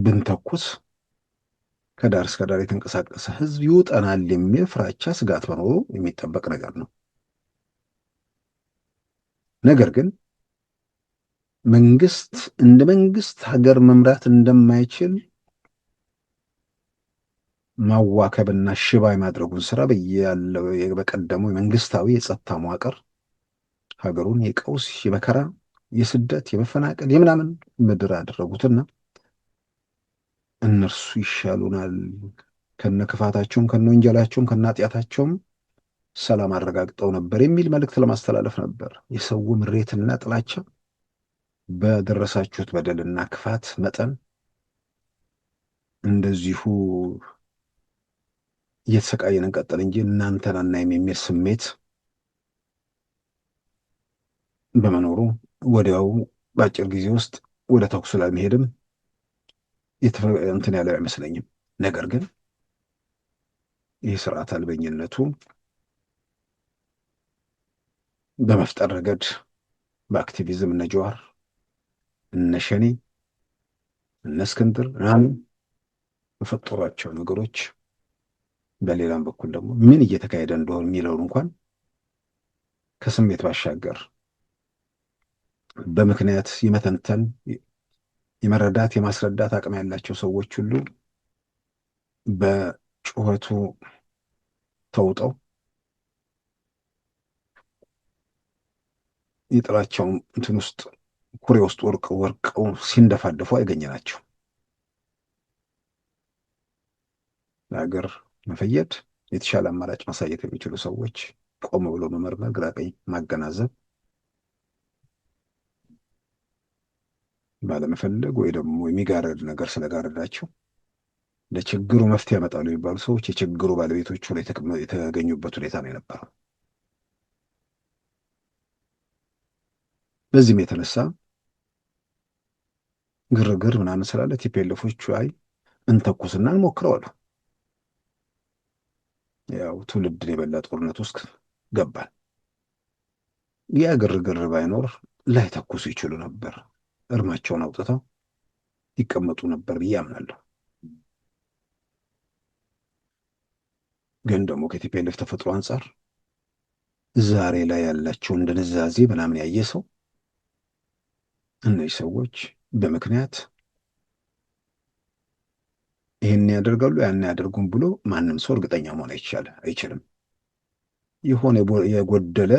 ብንተኩስ ከዳር እስከ ዳር የተንቀሳቀሰ ህዝብ ይውጠናል የሚል ፍራቻ፣ ስጋት መኖሩ የሚጠበቅ ነገር ነው። ነገር ግን መንግስት እንደ መንግስት ሀገር መምራት እንደማይችል ማዋከብና ሽባ የማድረጉን ስራ በቀደመው የመንግስታዊ የጸጥታ መዋቅር ሀገሩን የቀውስ የመከራ የስደት የመፈናቀል የምናምን ምድር አደረጉትና እነርሱ ይሻሉናል ከነ ክፋታቸውም ከነ ወንጀላቸውም ከነ ኃጢአታቸውም ሰላም አረጋግጠው ነበር የሚል መልእክት ለማስተላለፍ ነበር። የሰው ምሬትና ጥላቻ በደረሳችሁት በደልና ክፋት መጠን እንደዚሁ እየተሰቃየን እንቀጥል እንጂ እናንተን አናይም የሚል ስሜት በመኖሩ ወዲያው በአጭር ጊዜ ውስጥ ወደ ተኩስ ለመሄድም እንትን ያለው አይመስለኝም። ነገር ግን ይህ ስርዓት አልበኝነቱ በመፍጠር ረገድ በአክቲቪዝም እነ ጀዋር እነ ሸኔ እነ እስክንድር በፈጠሯቸው ነገሮች በሌላም በኩል ደግሞ ምን እየተካሄደ እንደሆነ የሚለውን እንኳን ከስሜት ባሻገር በምክንያት የመተንተን የመረዳት የማስረዳት አቅም ያላቸው ሰዎች ሁሉ በጩኸቱ ተውጠው የጥላቻው እንትን ውስጥ ኩሬ ውስጥ ወርቀው ሲንደፋደፉ ያገኘናቸው። ለሀገር መፈየድ የተሻለ አማራጭ ማሳየት የሚችሉ ሰዎች ቆም ብሎ መመርመር፣ ግራ ቀኝ ማገናዘብ ባለመፈለግ ወይ ደግሞ የሚጋረድ ነገር ስለጋረዳቸው ለችግሩ መፍትሄ ያመጣሉ የሚባሉ ሰዎች የችግሩ ባለቤቶች ላይ የተገኙበት ሁኔታ ነው የነበረው። በዚህም የተነሳ ግርግር ምናምን ስላለ ቲፒኤልኤፎቹ አይ እንተኩስና እንሞክረዋሉ። ያው ትውልድን የበላ ጦርነት ውስጥ ገባል። ያ ግርግር ባይኖር ላይተኩሱ ይችሉ ነበር፣ እርማቸውን አውጥተው ይቀመጡ ነበር ብዬ አምናለሁ። ግን ደግሞ ከቲፒኤልኤፍ ተፈጥሮ አንጻር ዛሬ ላይ ያላቸውን ድንዛዜ ምናምን ያየ ሰው እነዚህ ሰዎች በምክንያት ይህን ያደርጋሉ ያን ያደርጉም ብሎ ማንም ሰው እርግጠኛ መሆን አይችልም። የሆነ የጎደለ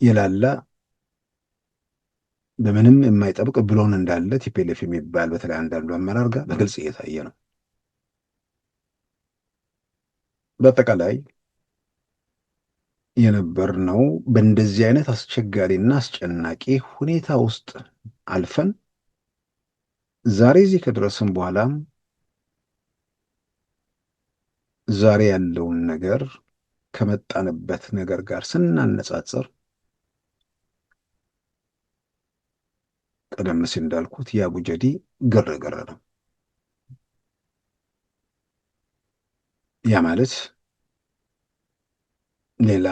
የላላ በምንም የማይጠብቅ ብሎን እንዳለ ቲፒኤልኤፍ የሚባል በተለይ አንዳንዱ አመራር ጋር በግልጽ እየታየ ነው። በአጠቃላይ የነበርነው በእንደዚህ አይነት አስቸጋሪና አስጨናቂ ሁኔታ ውስጥ አልፈን ዛሬ እዚህ ከደረስን በኋላም ዛሬ ያለውን ነገር ከመጣንበት ነገር ጋር ስናነጻጽር ቀደም ሲል እንዳልኩት የአቡጀዲ ግርግር ነው። ያ ማለት ሌላ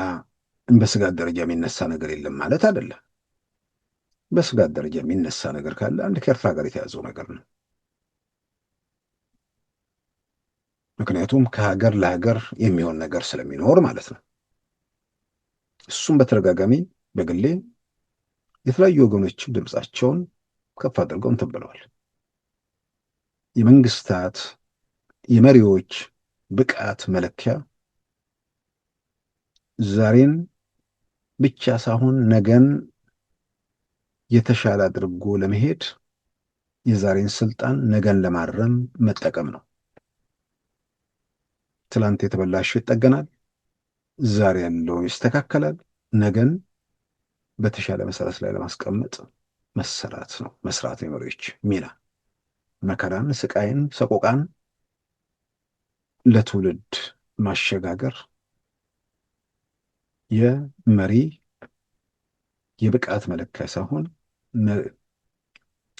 በስጋት ደረጃ የሚነሳ ነገር የለም ማለት አይደለም። በስጋት ደረጃ የሚነሳ ነገር ካለ አንድ ከኤርትራ ጋር የተያዘው ነገር ነው። ምክንያቱም ከሀገር ለሀገር የሚሆን ነገር ስለሚኖር ማለት ነው። እሱም በተደጋጋሚ በግሌ የተለያዩ ወገኖችም ድምፃቸውን ከፍ አድርገው እንትን ብለዋል። የመንግስታት የመሪዎች ብቃት መለኪያ ዛሬን ብቻ ሳይሆን ነገን የተሻለ አድርጎ ለመሄድ የዛሬን ስልጣን ነገን ለማረም መጠቀም ነው። ትላንት የተበላሸው ይጠገናል፣ ዛሬ ያለው ይስተካከላል፣ ነገን በተሻለ መሰረት ላይ ለማስቀመጥ መሰራት ነው። መስራት የመሪዎች ሚና መከራን፣ ስቃይን፣ ሰቆቃን ለትውልድ ማሸጋገር የመሪ የብቃት መለኪያ ሳይሆን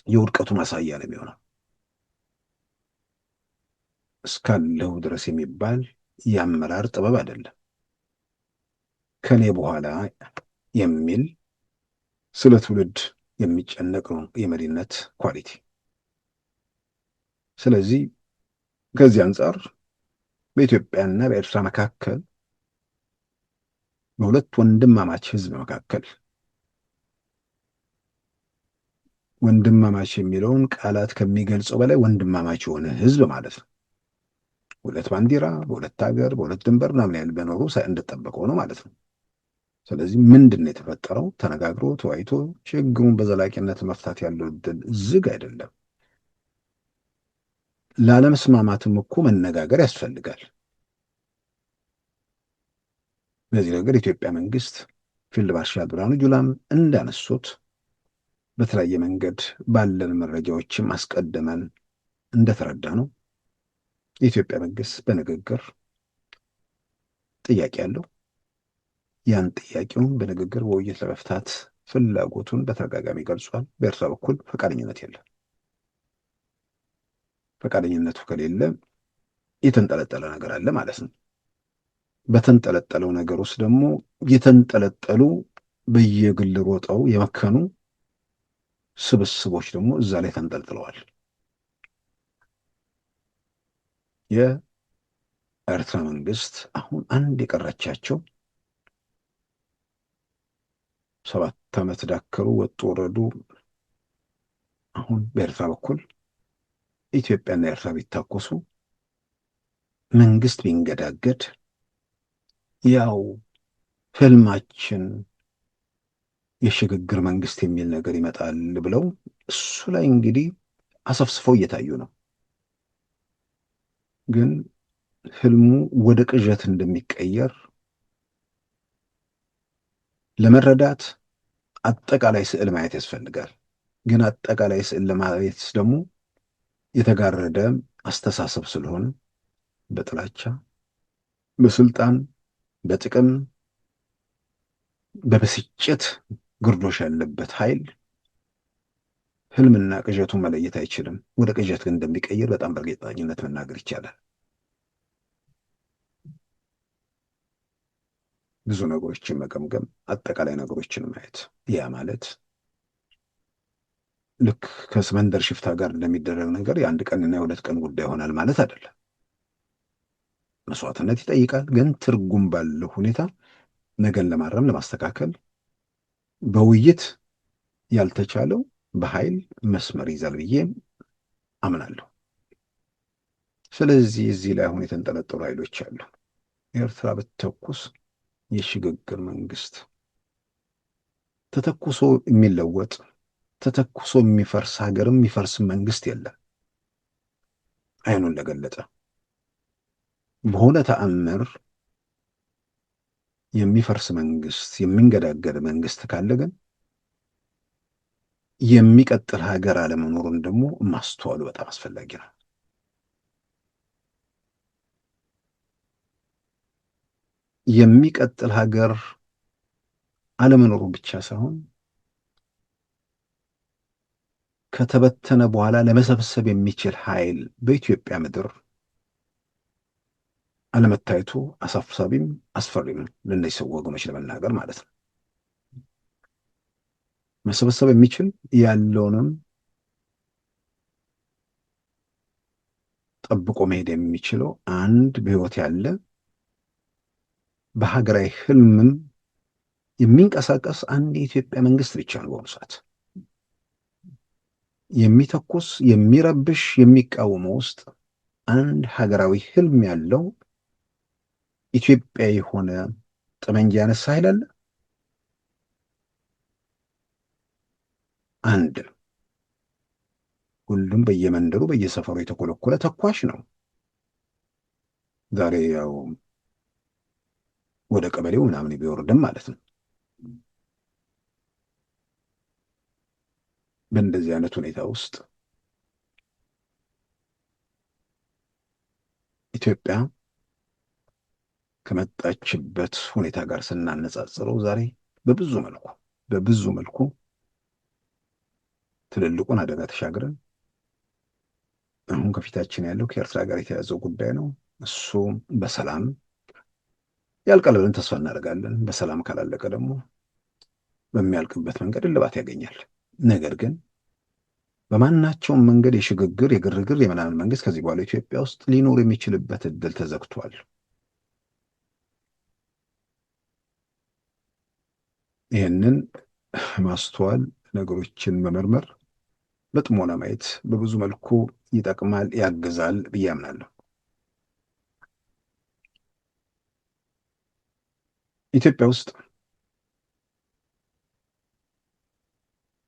የውድቀቱ ማሳያ ነው የሚሆነው። እስካለሁ ድረስ የሚባል የአመራር ጥበብ አይደለም። ከኔ በኋላ የሚል ስለ ትውልድ የሚጨነቅ ነው የመሪነት ኳሊቲ። ስለዚህ ከዚህ አንጻር በኢትዮጵያና በኤርትራ መካከል በሁለት ወንድማማች ህዝብ መካከል ወንድማማች የሚለውን ቃላት ከሚገልጸው በላይ ወንድማማች የሆነ ህዝብ ማለት ነው። ሁለት ባንዲራ፣ በሁለት ሀገር፣ በሁለት ድንበር ምናምን ያህል በኖሩ እንደጠበቀው ነው ማለት ነው። ስለዚህ ምንድን ነው የተፈጠረው? ተነጋግሮ ተወያይቶ ችግሩን በዘላቂነት መፍታት ያለው እድል ዝግ አይደለም። ላለመስማማትም እኮ መነጋገር ያስፈልጋል። በዚህ ነገር የኢትዮጵያ መንግስት ፊልድ ማርሻል ብርሃኑ ጁላም እንዳነሱት በተለያየ መንገድ ባለን መረጃዎችም አስቀድመን እንደተረዳ ነው የኢትዮጵያ መንግስት በንግግር ጥያቄ አለው። ያን ጥያቄውን በንግግር በውይይት ለመፍታት ፍላጎቱን በተደጋጋሚ ገልጿል። በኤርትራ በኩል ፈቃደኝነት የለም። ፈቃደኝነቱ ከሌለ የተንጠለጠለ ነገር አለ ማለት ነው። በተንጠለጠለው ነገር ውስጥ ደግሞ የተንጠለጠሉ በየግል ሮጠው የመከኑ ስብስቦች ደግሞ እዛ ላይ ተንጠልጥለዋል። የኤርትራ መንግስት አሁን አንድ የቀረቻቸው 7 ዓመት ዳከሩ፣ ወጡ፣ ወረዱ። አሁን በኤርትራ በኩል ኢትዮጵያና ኤርትራ ቢታኮሱ መንግስት ቢንገዳገድ ያው ህልማችን የሽግግር መንግስት የሚል ነገር ይመጣል ብለው እሱ ላይ እንግዲህ አሰፍስፈው እየታዩ ነው። ግን ህልሙ ወደ ቅዠት እንደሚቀየር ለመረዳት አጠቃላይ ስዕል ማየት ያስፈልጋል። ግን አጠቃላይ ስዕል ለማየት ደግሞ የተጋረደ አስተሳሰብ ስለሆነ በጥላቻ፣ በስልጣን፣ በጥቅም፣ በብስጭት ግርዶሽ ያለበት ኃይል ህልምና ቅዠቱን መለየት አይችልም። ወደ ቅዠት ግን እንደሚቀይር በጣም በእርግጠኝነት መናገር ይቻላል። ብዙ ነገሮችን መገምገም፣ አጠቃላይ ነገሮችን ማየት። ያ ማለት ልክ ከመንደር ሽፍታ ጋር እንደሚደረግ ነገር የአንድ ቀንና የሁለት ቀን ጉዳይ ይሆናል ማለት አይደለም። መስዋዕትነት ይጠይቃል። ግን ትርጉም ባለው ሁኔታ ነገን ለማረም ለማስተካከል በውይይት ያልተቻለው በኃይል መስመር ይዛል ብዬ አምናለሁ። ስለዚህ እዚህ ላይ አሁን የተንጠለጠሉ ኃይሎች አሉ። ኤርትራ ብትተኩስ የሽግግር መንግስት ተተኩሶ የሚለወጥ ተተኩሶ የሚፈርስ ሀገርም የሚፈርስ መንግስት የለም። አይኑን ለገለጠ በሆነ ተአምር የሚፈርስ መንግስት የሚንገዳገድ መንግስት ካለ ግን የሚቀጥል ሀገር አለመኖሩን ደግሞ ማስተዋሉ በጣም አስፈላጊ ነው። የሚቀጥል ሀገር አለመኖሩ ብቻ ሳይሆን ከተበተነ በኋላ ለመሰብሰብ የሚችል ኃይል በኢትዮጵያ ምድር አለመታየቱ አሳሳቢም አስፈሪም ለእነዚህ ሰው ወገኖች ለመናገር ማለት ነው። መሰብሰብ የሚችል ያለውንም ጠብቆ መሄድ የሚችለው አንድ በሕይወት ያለ በሀገራዊ ህልምም የሚንቀሳቀስ አንድ የኢትዮጵያ መንግስት ብቻ ነው። በአሁኑ ሰዓት የሚተኩስ የሚረብሽ የሚቃወመው ውስጥ አንድ ሀገራዊ ህልም ያለው ኢትዮጵያ የሆነ ጠመንጃ ያነሳ ኃይል አለ? አንድ ሁሉም በየመንደሩ በየሰፈሩ የተኮለኮለ ተኳሽ ነው። ዛሬ ያው ወደ ቀበሌው ምናምን ቢወርድም ማለት ነው። በእንደዚህ አይነት ሁኔታ ውስጥ ኢትዮጵያ ከመጣችበት ሁኔታ ጋር ስናነጻጽረው ዛሬ በብዙ መልኩ ትልልቁን አደጋ ተሻግረን አሁን ከፊታችን ያለው ከኤርትራ ጋር የተያዘው ጉዳይ ነው። እሱ በሰላም ያልቃል ብለን ተስፋ እናደርጋለን። በሰላም ካላለቀ ደግሞ በሚያልቅበት መንገድ እልባት ያገኛል። ነገር ግን በማናቸውም መንገድ የሽግግር የግርግር የምናምን መንግስት ከዚህ በኋላ ኢትዮጵያ ውስጥ ሊኖር የሚችልበት እድል ተዘግቷል። ይህንን ማስተዋል፣ ነገሮችን መመርመር፣ በጥሞና ማየት በብዙ መልኩ ይጠቅማል፣ ያግዛል ብዬ አምናለሁ። ኢትዮጵያ ውስጥ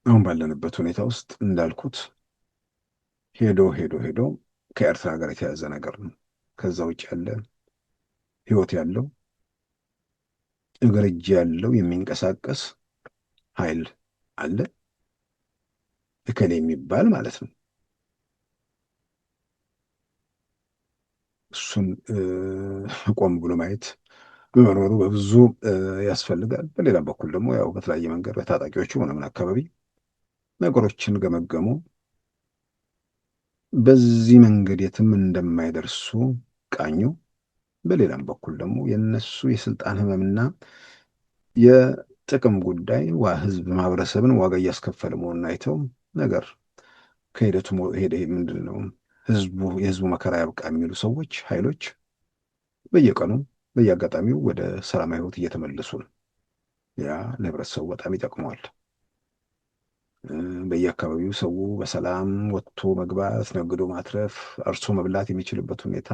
አሁን ባለንበት ሁኔታ ውስጥ እንዳልኩት ሄዶ ከኤርትራ ጋር የተያዘ ነገር ነው። ከዛ ውጭ ያለ ህይወት ያለው እግር እጅ ያለው የሚንቀሳቀስ ኃይል አለ፣ እከሌ የሚባል ማለት ነው። እሱን ቆም ብሎ ማየት በመኖሩ በብዙ ያስፈልጋል። በሌላ በኩል ደግሞ ያው በተለያየ መንገድ በታጣቂዎቹ ምናምን አካባቢ ነገሮችን ገመገሙ። በዚህ መንገድ የትም እንደማይደርሱ ቃኙ። በሌላም በኩል ደግሞ የነሱ የስልጣን ህመምና የጥቅም ጉዳይ ህዝብ ማህበረሰብን ዋጋ እያስከፈለ መሆኑን አይተው ነገር ከሂደቱ ሄደ ምንድን ነው የህዝቡ መከራ ያብቃ የሚሉ ሰዎች ኃይሎች በየቀኑ በየአጋጣሚው ወደ ሰላማዊ ህይወት እየተመለሱ ነው። ያ ለህብረተሰቡ በጣም ይጠቅመዋል። በየአካባቢው ሰው በሰላም ወጥቶ መግባት፣ ነግዶ ማትረፍ፣ አርሶ መብላት የሚችልበት ሁኔታ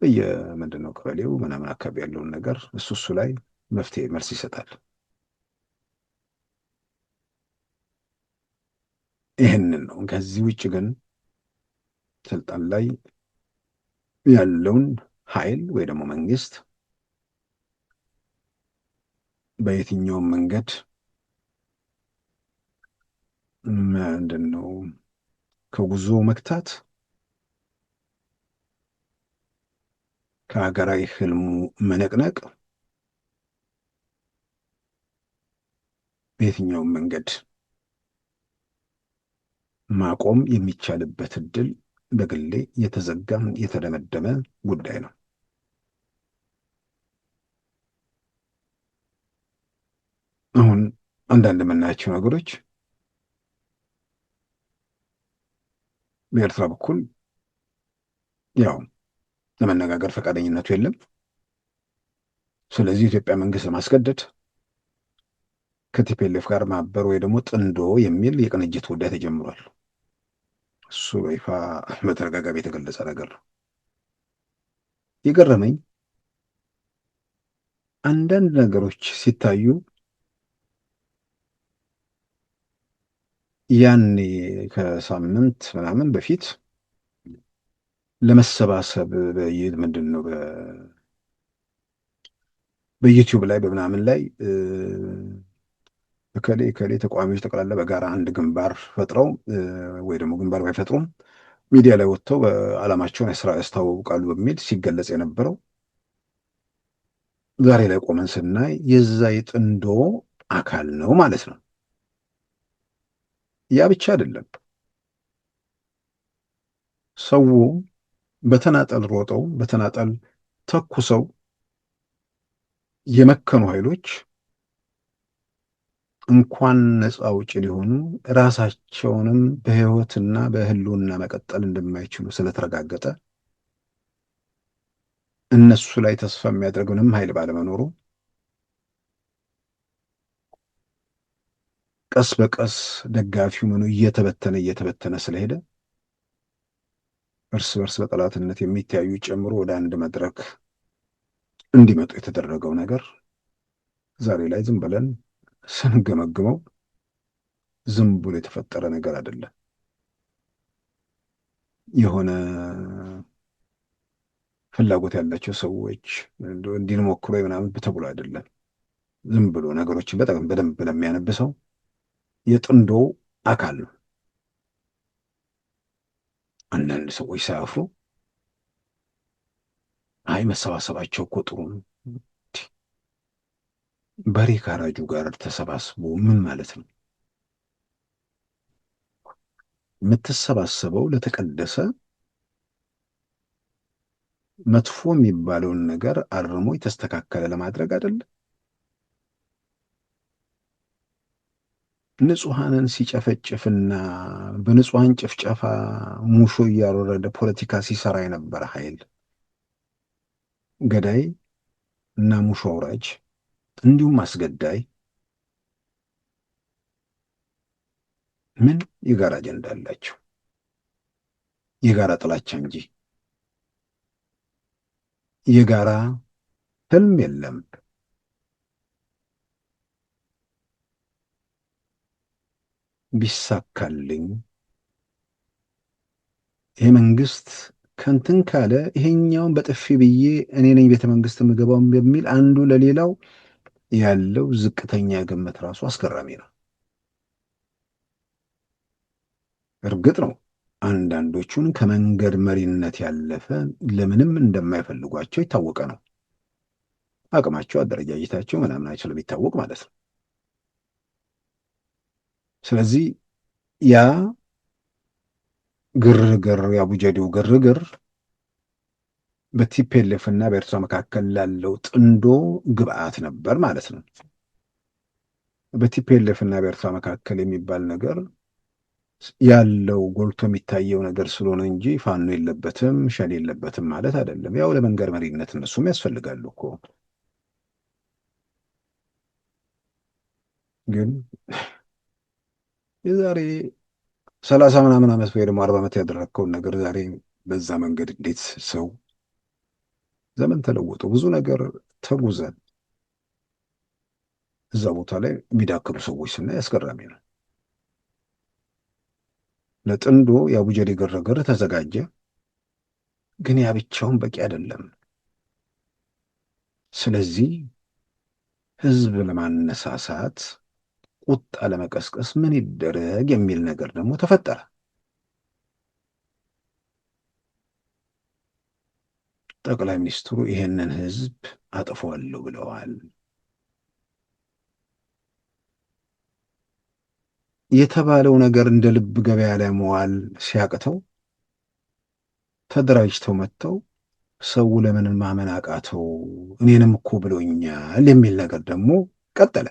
በየምንድን ነው ቀበሌው ምናምን አካባቢ ያለውን ነገር እሱ ላይ መፍትሄ መልስ ይሰጣል። ይህንን ነው። ከዚህ ውጭ ግን ስልጣን ላይ ያለውን ኃይል ወይ ደግሞ መንግስት በየትኛውም መንገድ ምንድን ነው ከጉዞ መክታት፣ ከሀገራዊ ህልሙ መነቅነቅ በየትኛውም መንገድ ማቆም የሚቻልበት እድል በግሌ የተዘጋም የተደመደመ ጉዳይ ነው። አሁን አንዳንድ የምናያቸው ነገሮች በኤርትራ በኩል ያው ለመነጋገር ፈቃደኝነቱ የለም። ስለዚህ ኢትዮጵያ መንግስት ለማስገደድ ከቲፒኤልኤፍ ጋር ማበር ወይ ደግሞ ጥንዶ የሚል የቅንጅት ጉዳይ ተጀምሯል። እሱ በይፋ በተደጋጋሚ የተገለጸ ነገር ነው። የገረመኝ አንዳንድ ነገሮች ሲታዩ ያኔ ከሳምንት ምናምን በፊት ለመሰባሰብ ምንድን ነው በዩቲዩብ ላይ በምናምን ላይ ከሌ ተቃዋሚዎች ጠቅላላ በጋራ አንድ ግንባር ፈጥረው ወይ ደግሞ ግንባር ባይፈጥሩም ሚዲያ ላይ ወጥተው በዓላማቸውን ያስታውቃሉ በሚል ሲገለጽ የነበረው ዛሬ ላይ ቆመን ስናይ የዛ የጥንዶ አካል ነው ማለት ነው። ያ ብቻ አይደለም። ሰው በተናጠል ሮጠው በተናጠል ተኩሰው የመከኑ ኃይሎች እንኳን ነፃ አውጪ ሊሆኑ ራሳቸውንም በህይወትና በህልውና መቀጠል እንደማይችሉ ስለተረጋገጠ እነሱ ላይ ተስፋ የሚያደርግ ምንም ኃይል ባለመኖሩ ቀስ በቀስ ደጋፊው ምኑ እየተበተነ ስለሄደ እርስ በርስ በጠላትነት የሚተያዩ ጨምሮ ወደ አንድ መድረክ እንዲመጡ የተደረገው ነገር ዛሬ ላይ ዝም ብለን ስንገመግመው ዝም ብሎ የተፈጠረ ነገር አይደለም። የሆነ ፍላጎት ያላቸው ሰዎች እንዲሞክሩ ምናምን ተብሎ አይደለም። ዝም ብሎ ነገሮችን በደንብ ለሚያነብሰው የጥንዶ አካል ነው። አንዳንድ ሰዎች ሳያፍሩ አይ መሰባሰባቸው እኮ ጥሩ ነው፣ በሬ ካራጁ ጋር ተሰባስቦ ምን ማለት ነው? የምትሰባሰበው ለተቀደሰ መጥፎ የሚባለውን ነገር አርሞ የተስተካከለ ለማድረግ አይደለም። ንጹሐንን ሲጨፈጭፍና በንጹሐን ጭፍጨፋ ሙሾ እያወረደ ፖለቲካ ሲሰራ የነበረ ኃይል ገዳይ እና ሙሾ አውራጅ እንዲሁም አስገዳይ ምን የጋራ አጀንዳ አላቸው? የጋራ ጥላቻ እንጂ የጋራ ህልም የለም። ቢሳካልኝ ይሄ መንግስት ከንትን ካለ ይሄኛውን በጥፊ ብዬ እኔ ነኝ ቤተ መንግስት የምገባው በሚል አንዱ ለሌላው ያለው ዝቅተኛ ግምት ራሱ አስገራሚ ነው። እርግጥ ነው አንዳንዶቹን ከመንገድ መሪነት ያለፈ ለምንም እንደማይፈልጓቸው የታወቀ ነው። አቅማቸው፣ አደረጃጀታቸው ምናምን ስለሚታወቅ ማለት ነው። ስለዚህ ያ ግርግር የአቡጀዴው ግርግር በቲፒኤልኤፍ እና በኤርትራ መካከል ላለው ጥንዶ ግብአት ነበር ማለት ነው። በቲፒኤልኤፍ እና በኤርትራ መካከል የሚባል ነገር ያለው ጎልቶ የሚታየው ነገር ስለሆነ እንጂ ፋኖ የለበትም ሸኔ የለበትም ማለት አይደለም። ያው ለመንገድ መሪነት እነሱም ያስፈልጋሉ እኮ። ግን የዛሬ 30 ምናምን ዓመት ወይ ደግሞ 40 ዓመት ያደረግከውን ነገር ዛሬ በዛ መንገድ እንዴት ሰው ዘመን ተለውጦ ብዙ ነገር ተጉዘን እዛ ቦታ ላይ የሚዳክሩ ሰዎች ስናይ አስገራሚ ነው። ለጥንዶ የአቡጀዴ ግርግር ተዘጋጀ። ግን ያ ብቻውን በቂ አይደለም። ስለዚህ ህዝብ ለማነሳሳት ቁጣ ለመቀስቀስ ምን ይደረግ የሚል ነገር ደግሞ ተፈጠረ። ጠቅላይ ሚኒስትሩ ይሄንን ህዝብ አጥፈዋለሁ ብለዋል። የተባለው ነገር እንደ ልብ ገበያ ላይ መዋል ሲያቅተው ተደራጅተው መጥተው ሰው ለምን ማመን አቃተው እኔንም እኮ ብሎኛል የሚል ነገር ደግሞ ቀጠለ።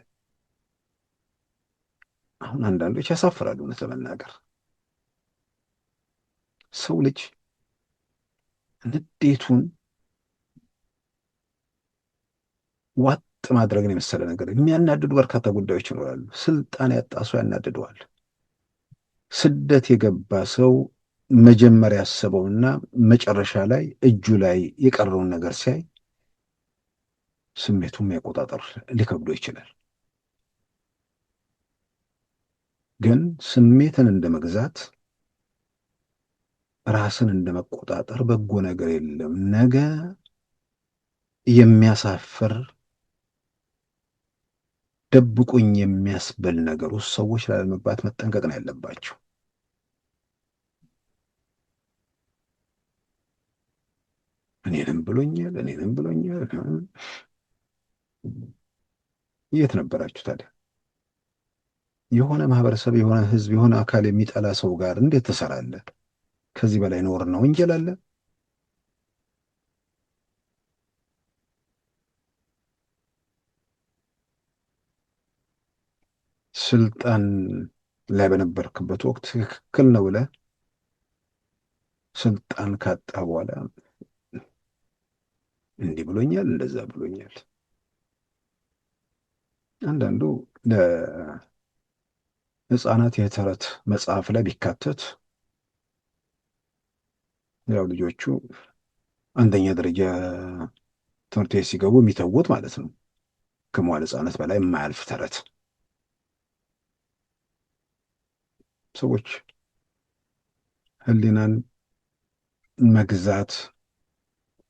አሁን አንዳንዶች ያሳፍራሉ። እውነት ለመናገር ሰው ልጅ ንዴቱን ዋጥ ማድረግን የመሰለ ነገር የሚያናድዱ በርካታ ጉዳዮች ይኖራሉ። ስልጣን ያጣ ሰው ያናድደዋል። ስደት የገባ ሰው መጀመሪያ ያሰበውና መጨረሻ ላይ እጁ ላይ የቀረውን ነገር ሲያይ ስሜቱን መቆጣጠር ሊከብዶ ይችላል። ግን ስሜትን እንደመግዛት ራስን እንደመቆጣጠር በጎ ነገር የለም። ነገ የሚያሳፍር ደብቁኝ የሚያስብል ነገር ውስጥ ሰዎች ላለመግባት መጠንቀቅ ነው ያለባቸው። እኔንም ብሎኛል። የት ነበራችሁ ታዲያ? የሆነ ማህበረሰብ፣ የሆነ ህዝብ፣ የሆነ አካል የሚጠላ ሰው ጋር እንዴት ትሰራለህ? ከዚህ በላይ ነውርና ወንጀል አለ? ስልጣን ላይ በነበርክበት ወቅት ትክክል ነው ብለህ ስልጣን ካጣ በኋላ እንዲህ ብሎኛል፣ እንደዛ ብሎኛል። አንዳንዱ ለሕፃናት የተረት መጽሐፍ ላይ ቢካተት ያው ልጆቹ አንደኛ ደረጃ ትምህርት ቤት ሲገቡ የሚተዉት ማለት ነው። ከመዋለ ሕፃናት በላይ የማያልፍ ተረት። ሰዎች ህሊናን መግዛት፣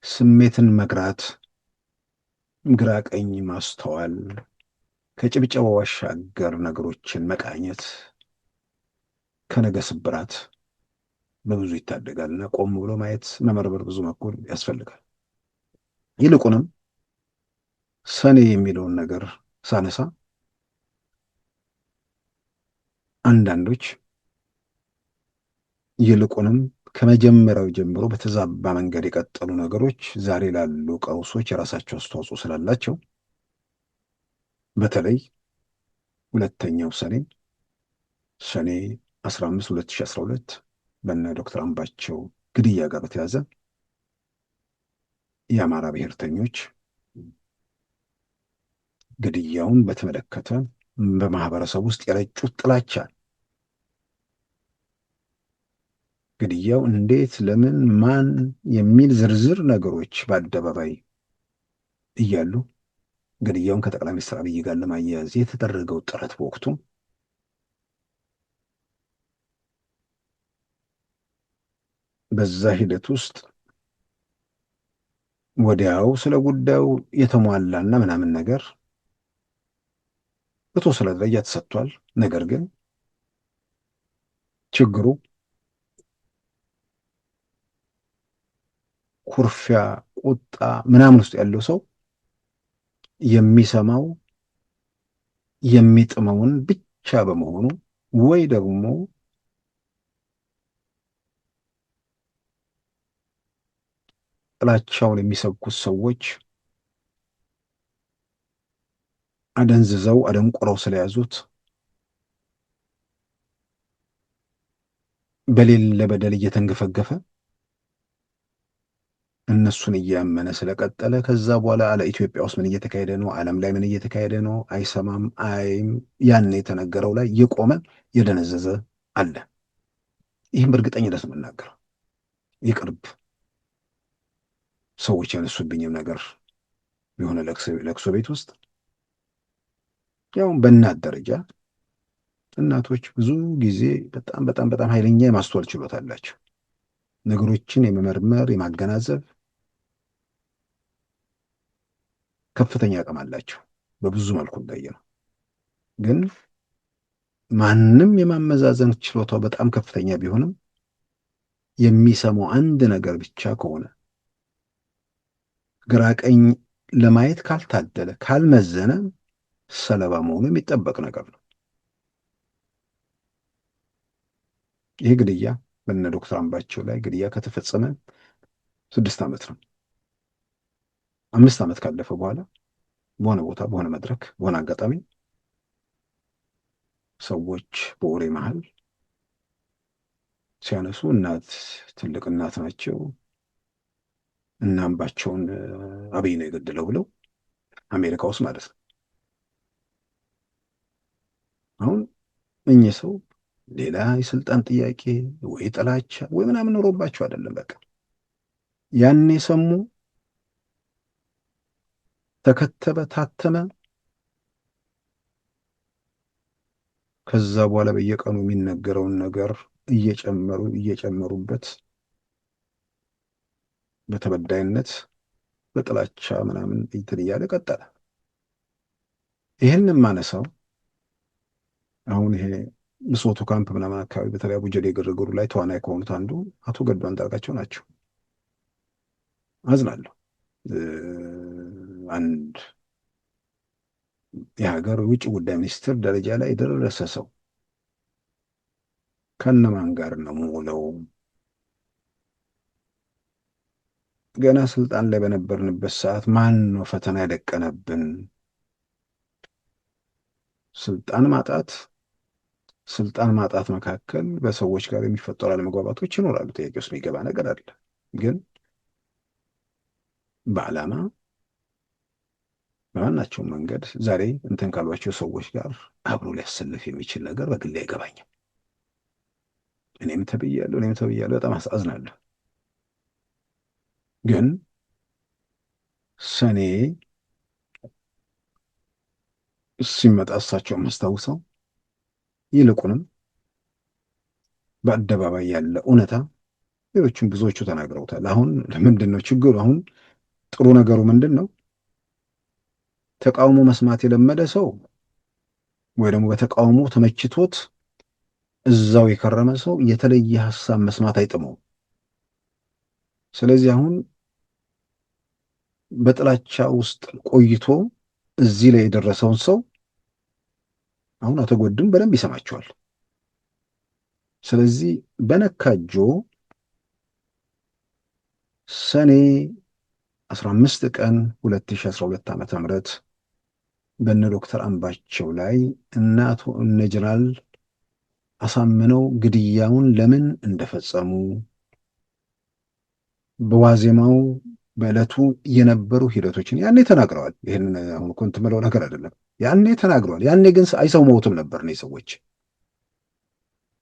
ስሜትን መግራት፣ ግራ ቀኝ ማስተዋል፣ ከጭብጨባ ባሻገር ነገሮችን መቃኘት ከነገ ስብራት በብዙ ይታደጋል እና ቆም ብሎ ማየት፣ መመርመር፣ ብዙ መኩል ያስፈልጋል። ይልቁንም ሰኔ የሚለውን ነገር ሳነሳ አንዳንዶች ይልቁንም ከመጀመሪያው ጀምሮ በተዛባ መንገድ የቀጠሉ ነገሮች ዛሬ ላሉ ቀውሶች የራሳቸው አስተዋጽኦ ስላላቸው በተለይ ሁለተኛው ሰኔ 15 2012 በነ ዶክተር አምባቸው ግድያ ጋር በተያዘ የአማራ ብሔርተኞች ግድያውን በተመለከተ በማህበረሰብ ውስጥ የረጩት ጥላቻ፣ ግድያው እንዴት፣ ለምን፣ ማን የሚል ዝርዝር ነገሮች በአደባባይ እያሉ ግድያውን ከጠቅላይ ሚኒስትር አብይ ጋር ለማያያዝ የተደረገው ጥረት በወቅቱ በዛ ሂደት ውስጥ ወዲያው ስለ ጉዳዩ የተሟላና ምናምን ነገር በተወሰነ ደረጃ ተሰጥቷል። ነገር ግን ችግሩ ኩርፊያ፣ ቁጣ ምናምን ውስጥ ያለው ሰው የሚሰማው የሚጥመውን ብቻ በመሆኑ ወይ ደግሞ ጥላቻውን የሚሰብኩት ሰዎች አደንዝዘው አደንቆረው ስለያዙት በሌለ በደል እየተንገፈገፈ እነሱን እያመነ ስለቀጠለ ከዛ በኋላ አለ ኢትዮጵያ ውስጥ ምን እየተካሄደ ነው፣ ዓለም ላይ ምን እየተካሄደ ነው አይሰማም፣ አይም ያን የተነገረው ላይ የቆመ የደነዘዘ አለ። ይህም በእርግጠኝነት ነው የምናገረው። የቅርብ ሰዎች ያነሱብኝም ነገር የሆነ ለቅሶ ቤት ውስጥ ያው በእናት ደረጃ እናቶች ብዙ ጊዜ በጣም በጣም በጣም ኃይለኛ የማስተዋል ችሎታ አላቸው። ነገሮችን የመመርመር የማገናዘብ ከፍተኛ አቅም አላቸው። በብዙ መልኩ እንዳየ ነው። ግን ማንም የማመዛዘን ችሎታው በጣም ከፍተኛ ቢሆንም የሚሰማው አንድ ነገር ብቻ ከሆነ ግራ ቀኝ ለማየት ካልታደለ ካልመዘነ ሰለባ መሆኑ የሚጠበቅ ነገር ነው። ይህ ግድያ በነ ዶክተር አምባቸው ላይ ግድያ ከተፈጸመ 6 ዓመት ነው። 5 ዓመት ካለፈ በኋላ በሆነ ቦታ በሆነ መድረክ በሆነ አጋጣሚ ሰዎች በወሬ መሃል ሲያነሱ እናት ትልቅ እናት ናቸው እና አምባቸውን አብይ ነው የገደለው ብለው አሜሪካ ውስጥ ማለት ነው። አሁን እኚህ ሰው ሌላ የስልጣን ጥያቄ ወይ ጥላቻ ወይ ምናምን ኖሮባቸው አይደለም። በቃ ያኔ ሰሙ፣ ተከተበ፣ ታተመ። ከዛ በኋላ በየቀኑ የሚነገረውን ነገር እየጨመሩበት በተበዳይነት በጥላቻ ምናምን እንትን እያለ ቀጠለ። ይህን የማነሳው አሁን ይሄ ብሶቱ ካምፕ ምናምን አካባቢ በተለይ አቡጀዴ ግርግሩ ላይ ተዋናይ ከሆኑት አንዱ አቶ ገዱ አንዳርጋቸው ናቸው። አዝናለሁ። አንድ የሀገር ውጭ ጉዳይ ሚኒስትር ደረጃ ላይ የደረሰ ሰው ከነማን ጋር ነው የምውለው? ገና ስልጣን ላይ በነበርንበት ሰዓት ማን ነው ፈተና ያደቀነብን? ስልጣን ማጣት መካከል በሰዎች ጋር የሚፈጠሩ አለመግባባቶች ይኖራሉ። ጥያቄ ውስጥ የሚገባ ነገር አለ። ግን በዓላማ በማናቸውም መንገድ ዛሬ እንትን ካሏቸው ሰዎች ጋር አብሮ ሊያሰልፍ የሚችል ነገር በግሌ አይገባኝም። እኔም ተብያለሁ። በጣም አሳዝናለሁ። ግን ሰኔ ሲመጣ እሳቸው የማስታውሰው ይልቁንም በአደባባይ ያለ እውነታ ሌሎችም ብዙዎቹ ተናግረውታል። አሁን ምንድን ነው ችግሩ? አሁን ጥሩ ነገሩ ምንድን ነው? ተቃውሞ መስማት የለመደ ሰው ወይ ደግሞ በተቃውሞ ተመችቶት እዛው የከረመ ሰው የተለየ ሀሳብ መስማት አይጥመውም። ስለዚህ አሁን በጥላቻ ውስጥ ቆይቶ እዚህ ላይ የደረሰውን ሰው አሁን አቶ ገዱም በደንብ ይሰማቸዋል። ስለዚህ በነካጆ ሰኔ 15 ቀን 2012 ዓ.ም በነ ዶክተር አምባቸው ላይ እነ ጀነራል አሳምነው ግድያውን ለምን እንደፈጸሙ በዋዜማው በዕለቱ የነበሩ ሂደቶችን ያኔ ተናግረዋል። ይህን አሁን እኮ እንትን የምለው ነገር አይደለም። ያኔ ተናግረዋል። ያኔ ግን አይሰሙትም ነበር ነው ሰዎች።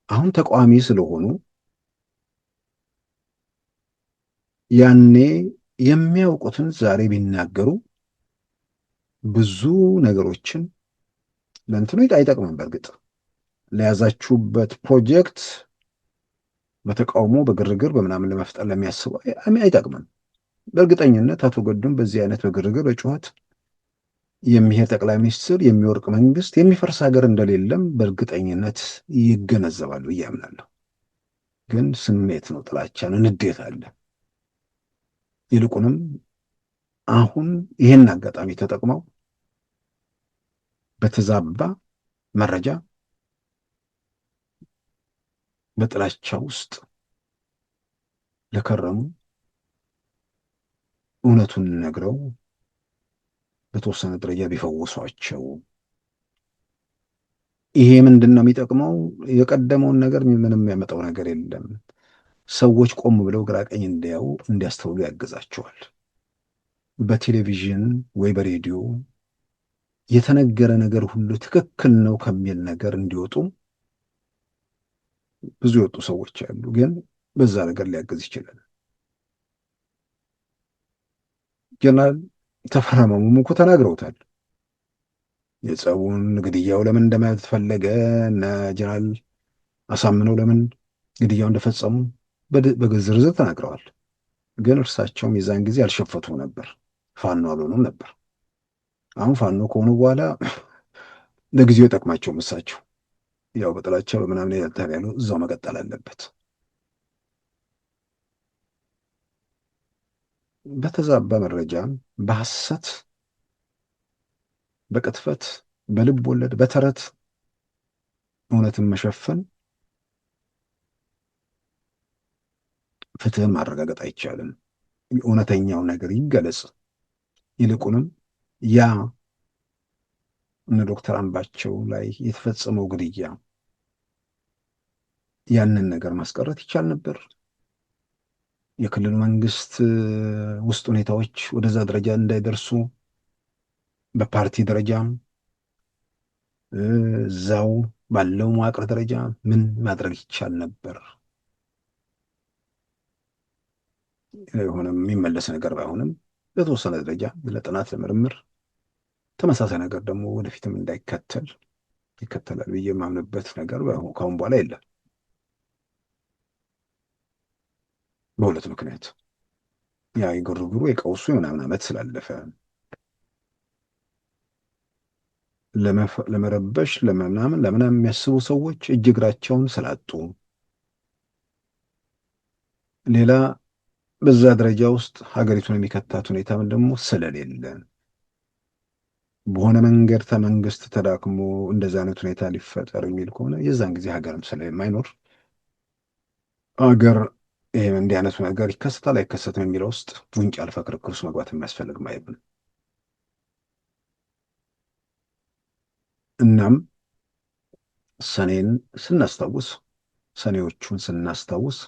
አሁን ተቃዋሚ ስለሆኑ ያኔ የሚያውቁትን ዛሬ ቢናገሩ ብዙ ነገሮችን ለእንትኑ አይጠቅምም። በእርግጥ ለያዛችሁበት ፕሮጀክት በተቃውሞ በግርግር በምናምን ለመፍጠር ለሚያስቡ አይጠቅምም። በእርግጠኝነት አቶ ገዱም በዚህ አይነት በግርግር በጩኸት የሚሄድ ጠቅላይ ሚኒስትር፣ የሚወርቅ መንግስት፣ የሚፈርስ ሀገር እንደሌለም በእርግጠኝነት ይገነዘባሉ ብዬ አምናለሁ። ግን ስሜት ነው፣ ጥላቻ ነው፣ ንዴት አለ። ይልቁንም አሁን ይህን አጋጣሚ ተጠቅመው በተዛባ መረጃ በጥላቻ ውስጥ ለከረሙ እውነቱን ነግረው በተወሰነ ደረጃ ቢፈውሷቸው። ይሄ ምንድን ነው የሚጠቅመው? የቀደመውን ነገር ምንም ያመጣው ነገር የለም። ሰዎች ቆም ብለው ግራ ቀኝ እንዲያው እንዲያስተውሉ ያግዛቸዋል። በቴሌቪዥን ወይ በሬዲዮ የተነገረ ነገር ሁሉ ትክክል ነው ከሚል ነገር እንዲወጡ ብዙ የወጡ ሰዎች አሉ። ግን በዛ ነገር ሊያግዝ ይችላል። ጀነራል ተፈራ ማሞም እኮ ተናግረውታል። የጸቡን ግድያው ለምን እንደተፈለገ እነ ጀነራል አሳምነው ለምን ግድያው እንደፈጸሙ በዝርዝር ተናግረዋል። ግን እርሳቸውም የዛን ጊዜ አልሸፈቱም ነበር፣ ፋኖ አልሆኑም ነበር። አሁን ፋኖ ከሆኑ በኋላ ለጊዜው ይጠቅማቸውም እሳቸው ያው በጥላቻ በምናምን ያሉ እዛው መቀጠል አለበት። በተዛባ መረጃ፣ በሐሰት፣ በቅጥፈት፣ በልብ ወለድ፣ በተረት እውነትን መሸፈን ፍትህን ማረጋገጥ አይቻልም። እውነተኛው ነገር ይገለጽ። ይልቁንም ያ እነ ዶክተር አምባቸው ላይ የተፈጸመው ግድያ ያንን ነገር ማስቀረት ይቻል ነበር። የክልሉ መንግስት ውስጥ ሁኔታዎች ወደዛ ደረጃ እንዳይደርሱ በፓርቲ ደረጃም እዛው ባለው መዋቅር ደረጃ ምን ማድረግ ይቻል ነበር? የሆነ የሚመለስ ነገር ባይሆንም በተወሰነ ደረጃ ለጥናት ለምርምር ተመሳሳይ ነገር ደግሞ ወደፊትም እንዳይከተል ይከተላል ብዬ የማምንበት ነገር ካሁን በኋላ የለም። በሁለት ምክንያት ያ የግርግሩ የቀውሱ የምናምን ዓመት ስላለፈ ለመረበሽ ለምናምን የሚያስቡ ሰዎች እጅ እግራቸውን ስላጡ፣ ሌላ በዛ ደረጃ ውስጥ ሀገሪቱን የሚከታት ሁኔታም ደግሞ ስለሌለ በሆነ መንገድ መንግስት ተዳክሞ እንደዛ አይነት ሁኔታ ሊፈጠር የሚል ከሆነ የዛን ጊዜ ሀገርም ስለማይኖር ሀገር ይሄም እንዲህ አይነቱ ነገር ይከሰታል አይከሰትም የሚለው ውስጥ ጉንጭ አልፋ ክርክር ውስጥ መግባት የሚያስፈልግ ማለት ነው። እናም ሰኔዎቹን ስናስታውስ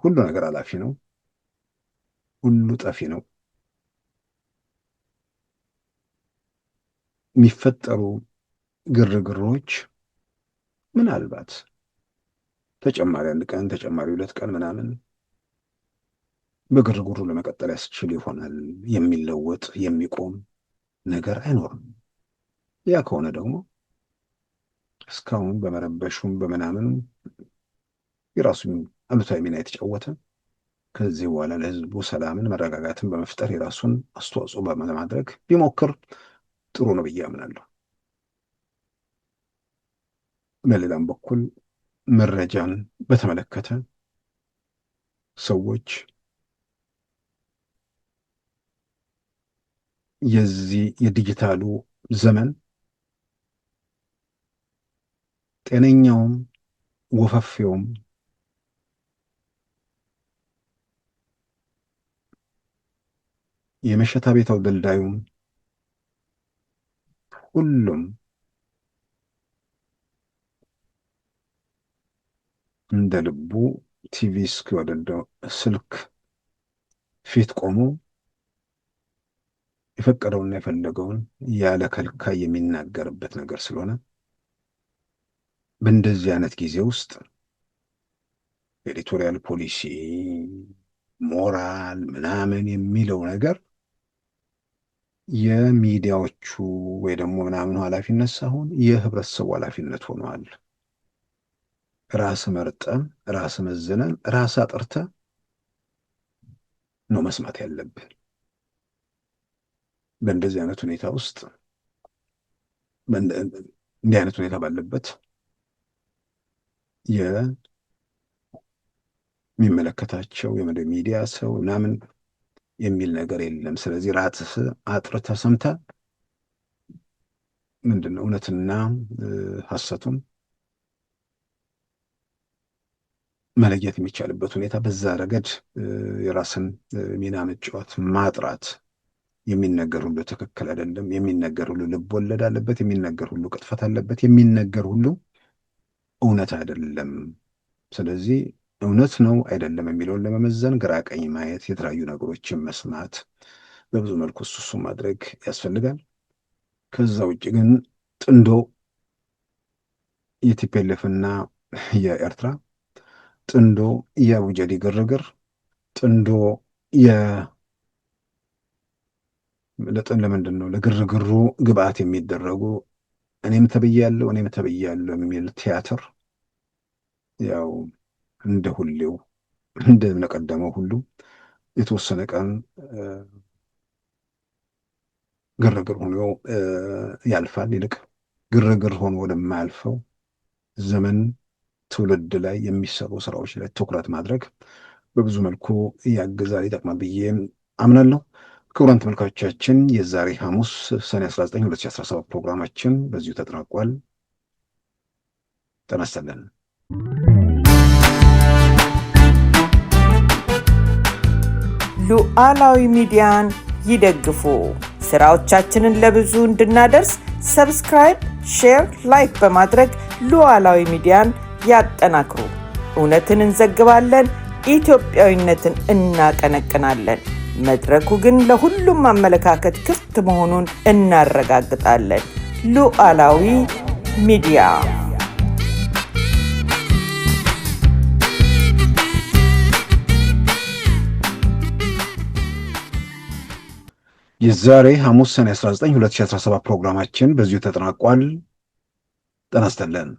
ሁሉ ነገር አላፊ ነው፣ ሁሉ ጠፊ ነው። የሚፈጠሩ ግርግሮች ምናልባት ተጨማሪ 1 ቀን ተጨማሪ 2 ቀን ምናምን በግርግሩ ለመቀጠል ያስችል ይሆናል። የሚለወጥ የሚቆም ነገር አይኖርም። ያ ከሆነ ደግሞ እስካሁን በመረበሹም በምናምን የራሱን አሉታዊ ሚና የተጫወተ ከዚህ በኋላ ለህዝቡ ሰላምን መረጋጋትን በመፍጠር የራሱን አስተዋጽኦ በማድረግ ቢሞክር ጥሩ ነው ብዬ አምናለሁ። በሌላም በኩል መረጃን በተመለከተ ሰዎች የዚህ የዲጂታሉ ዘመን ጤነኛውም ወፈፌውም የመሸታ ቤት አውደልዳዩም ሁሉም እንደ ልቡ ቲቪ እስኪወደደው ስልክ ፊት ቆሞ የፈቀደውና የፈለገውን ያለ ከልካይ የሚናገርበት ነገር ስለሆነ በእንደዚህ አይነት ጊዜ ውስጥ ኤዲቶሪያል ፖሊሲ፣ ሞራል ምናምን የሚለው ነገር የሚዲያዎቹ ወይ ደግሞ ምናምኑ ኃላፊነት ሳይሆን የህብረተሰቡ ኃላፊነት ሆኗል። ራስ መርጠን ራስ መዝነን ራስ አጥርተ ነው መስማት ያለብን። በእንደዚህ አይነት ሁኔታ ውስጥ እንዲህ አይነት ሁኔታ ባለበት የሚመለከታቸው የሚዲያ ሰው ምናምን የሚል ነገር የለም። ስለዚህ ራስህ አጥርተህ ሰምተህ ምንድነው እውነትና ሐሰቱን መለየት የሚቻልበት ሁኔታ በዛ ረገድ የራስን ሚና መጫወት ማጥራት። የሚነገር ሁሉ ትክክል አይደለም፣ የሚነገር ሁሉ ልብ ወለድ አለበት፣ የሚነገር ሁሉ ቅጥፈት አለበት፣ የሚነገር ሁሉ እውነት አይደለም። ስለዚህ እውነት ነው አይደለም የሚለውን ለመመዘን ግራ ቀኝ ማየት፣ የተለያዩ ነገሮችን መስማት፣ በብዙ መልኩ እሱ ማድረግ ያስፈልጋል። ከዛ ውጭ ግን ጥንዶ የቲፒኤልኤፍና የኤርትራ ጥንዶ የአቡጀዲ ግርግር ጥንዶ ለምንድን ነው ለግርግሩ ግብአት የሚደረጉ እኔም ተብያለሁ የሚል ቲያትር ያው እንደ ሁሌው እንደቀደመው ሁሉ የተወሰነ ቀን ግርግር ሆኖ ያልፋል። ይልቅ ግርግር ሆኖ ወደማያልፈው ዘመን ትውልድ ላይ የሚሰሩ ስራዎች ላይ ትኩረት ማድረግ በብዙ መልኩ ያግዛል፣ ይጠቅማል ብዬ አምናለሁ። ክቡራን ተመልካቾቻችን የዛሬ ሐሙስ ሰኔ 19 2017 ፕሮግራማችን በዚሁ ተጠናቋል። ጤና ይስጥልን። ሉዓላዊ ሚዲያን ይደግፉ። ስራዎቻችንን ለብዙ እንድናደርስ ሰብስክራይብ፣ ሼር፣ ላይክ በማድረግ ሉዓላዊ ሚዲያን ያጠናክሩ። እውነትን እንዘግባለን፣ ኢትዮጵያዊነትን እናቀነቅናለን። መድረኩ ግን ለሁሉም አመለካከት ክፍት መሆኑን እናረጋግጣለን። ሉዓላዊ ሚዲያ የዛሬ ሐሙስ ሰኔ 19 2017 ፕሮግራማችን በዚሁ ተጠናቋል። ጤና ይስጥልን።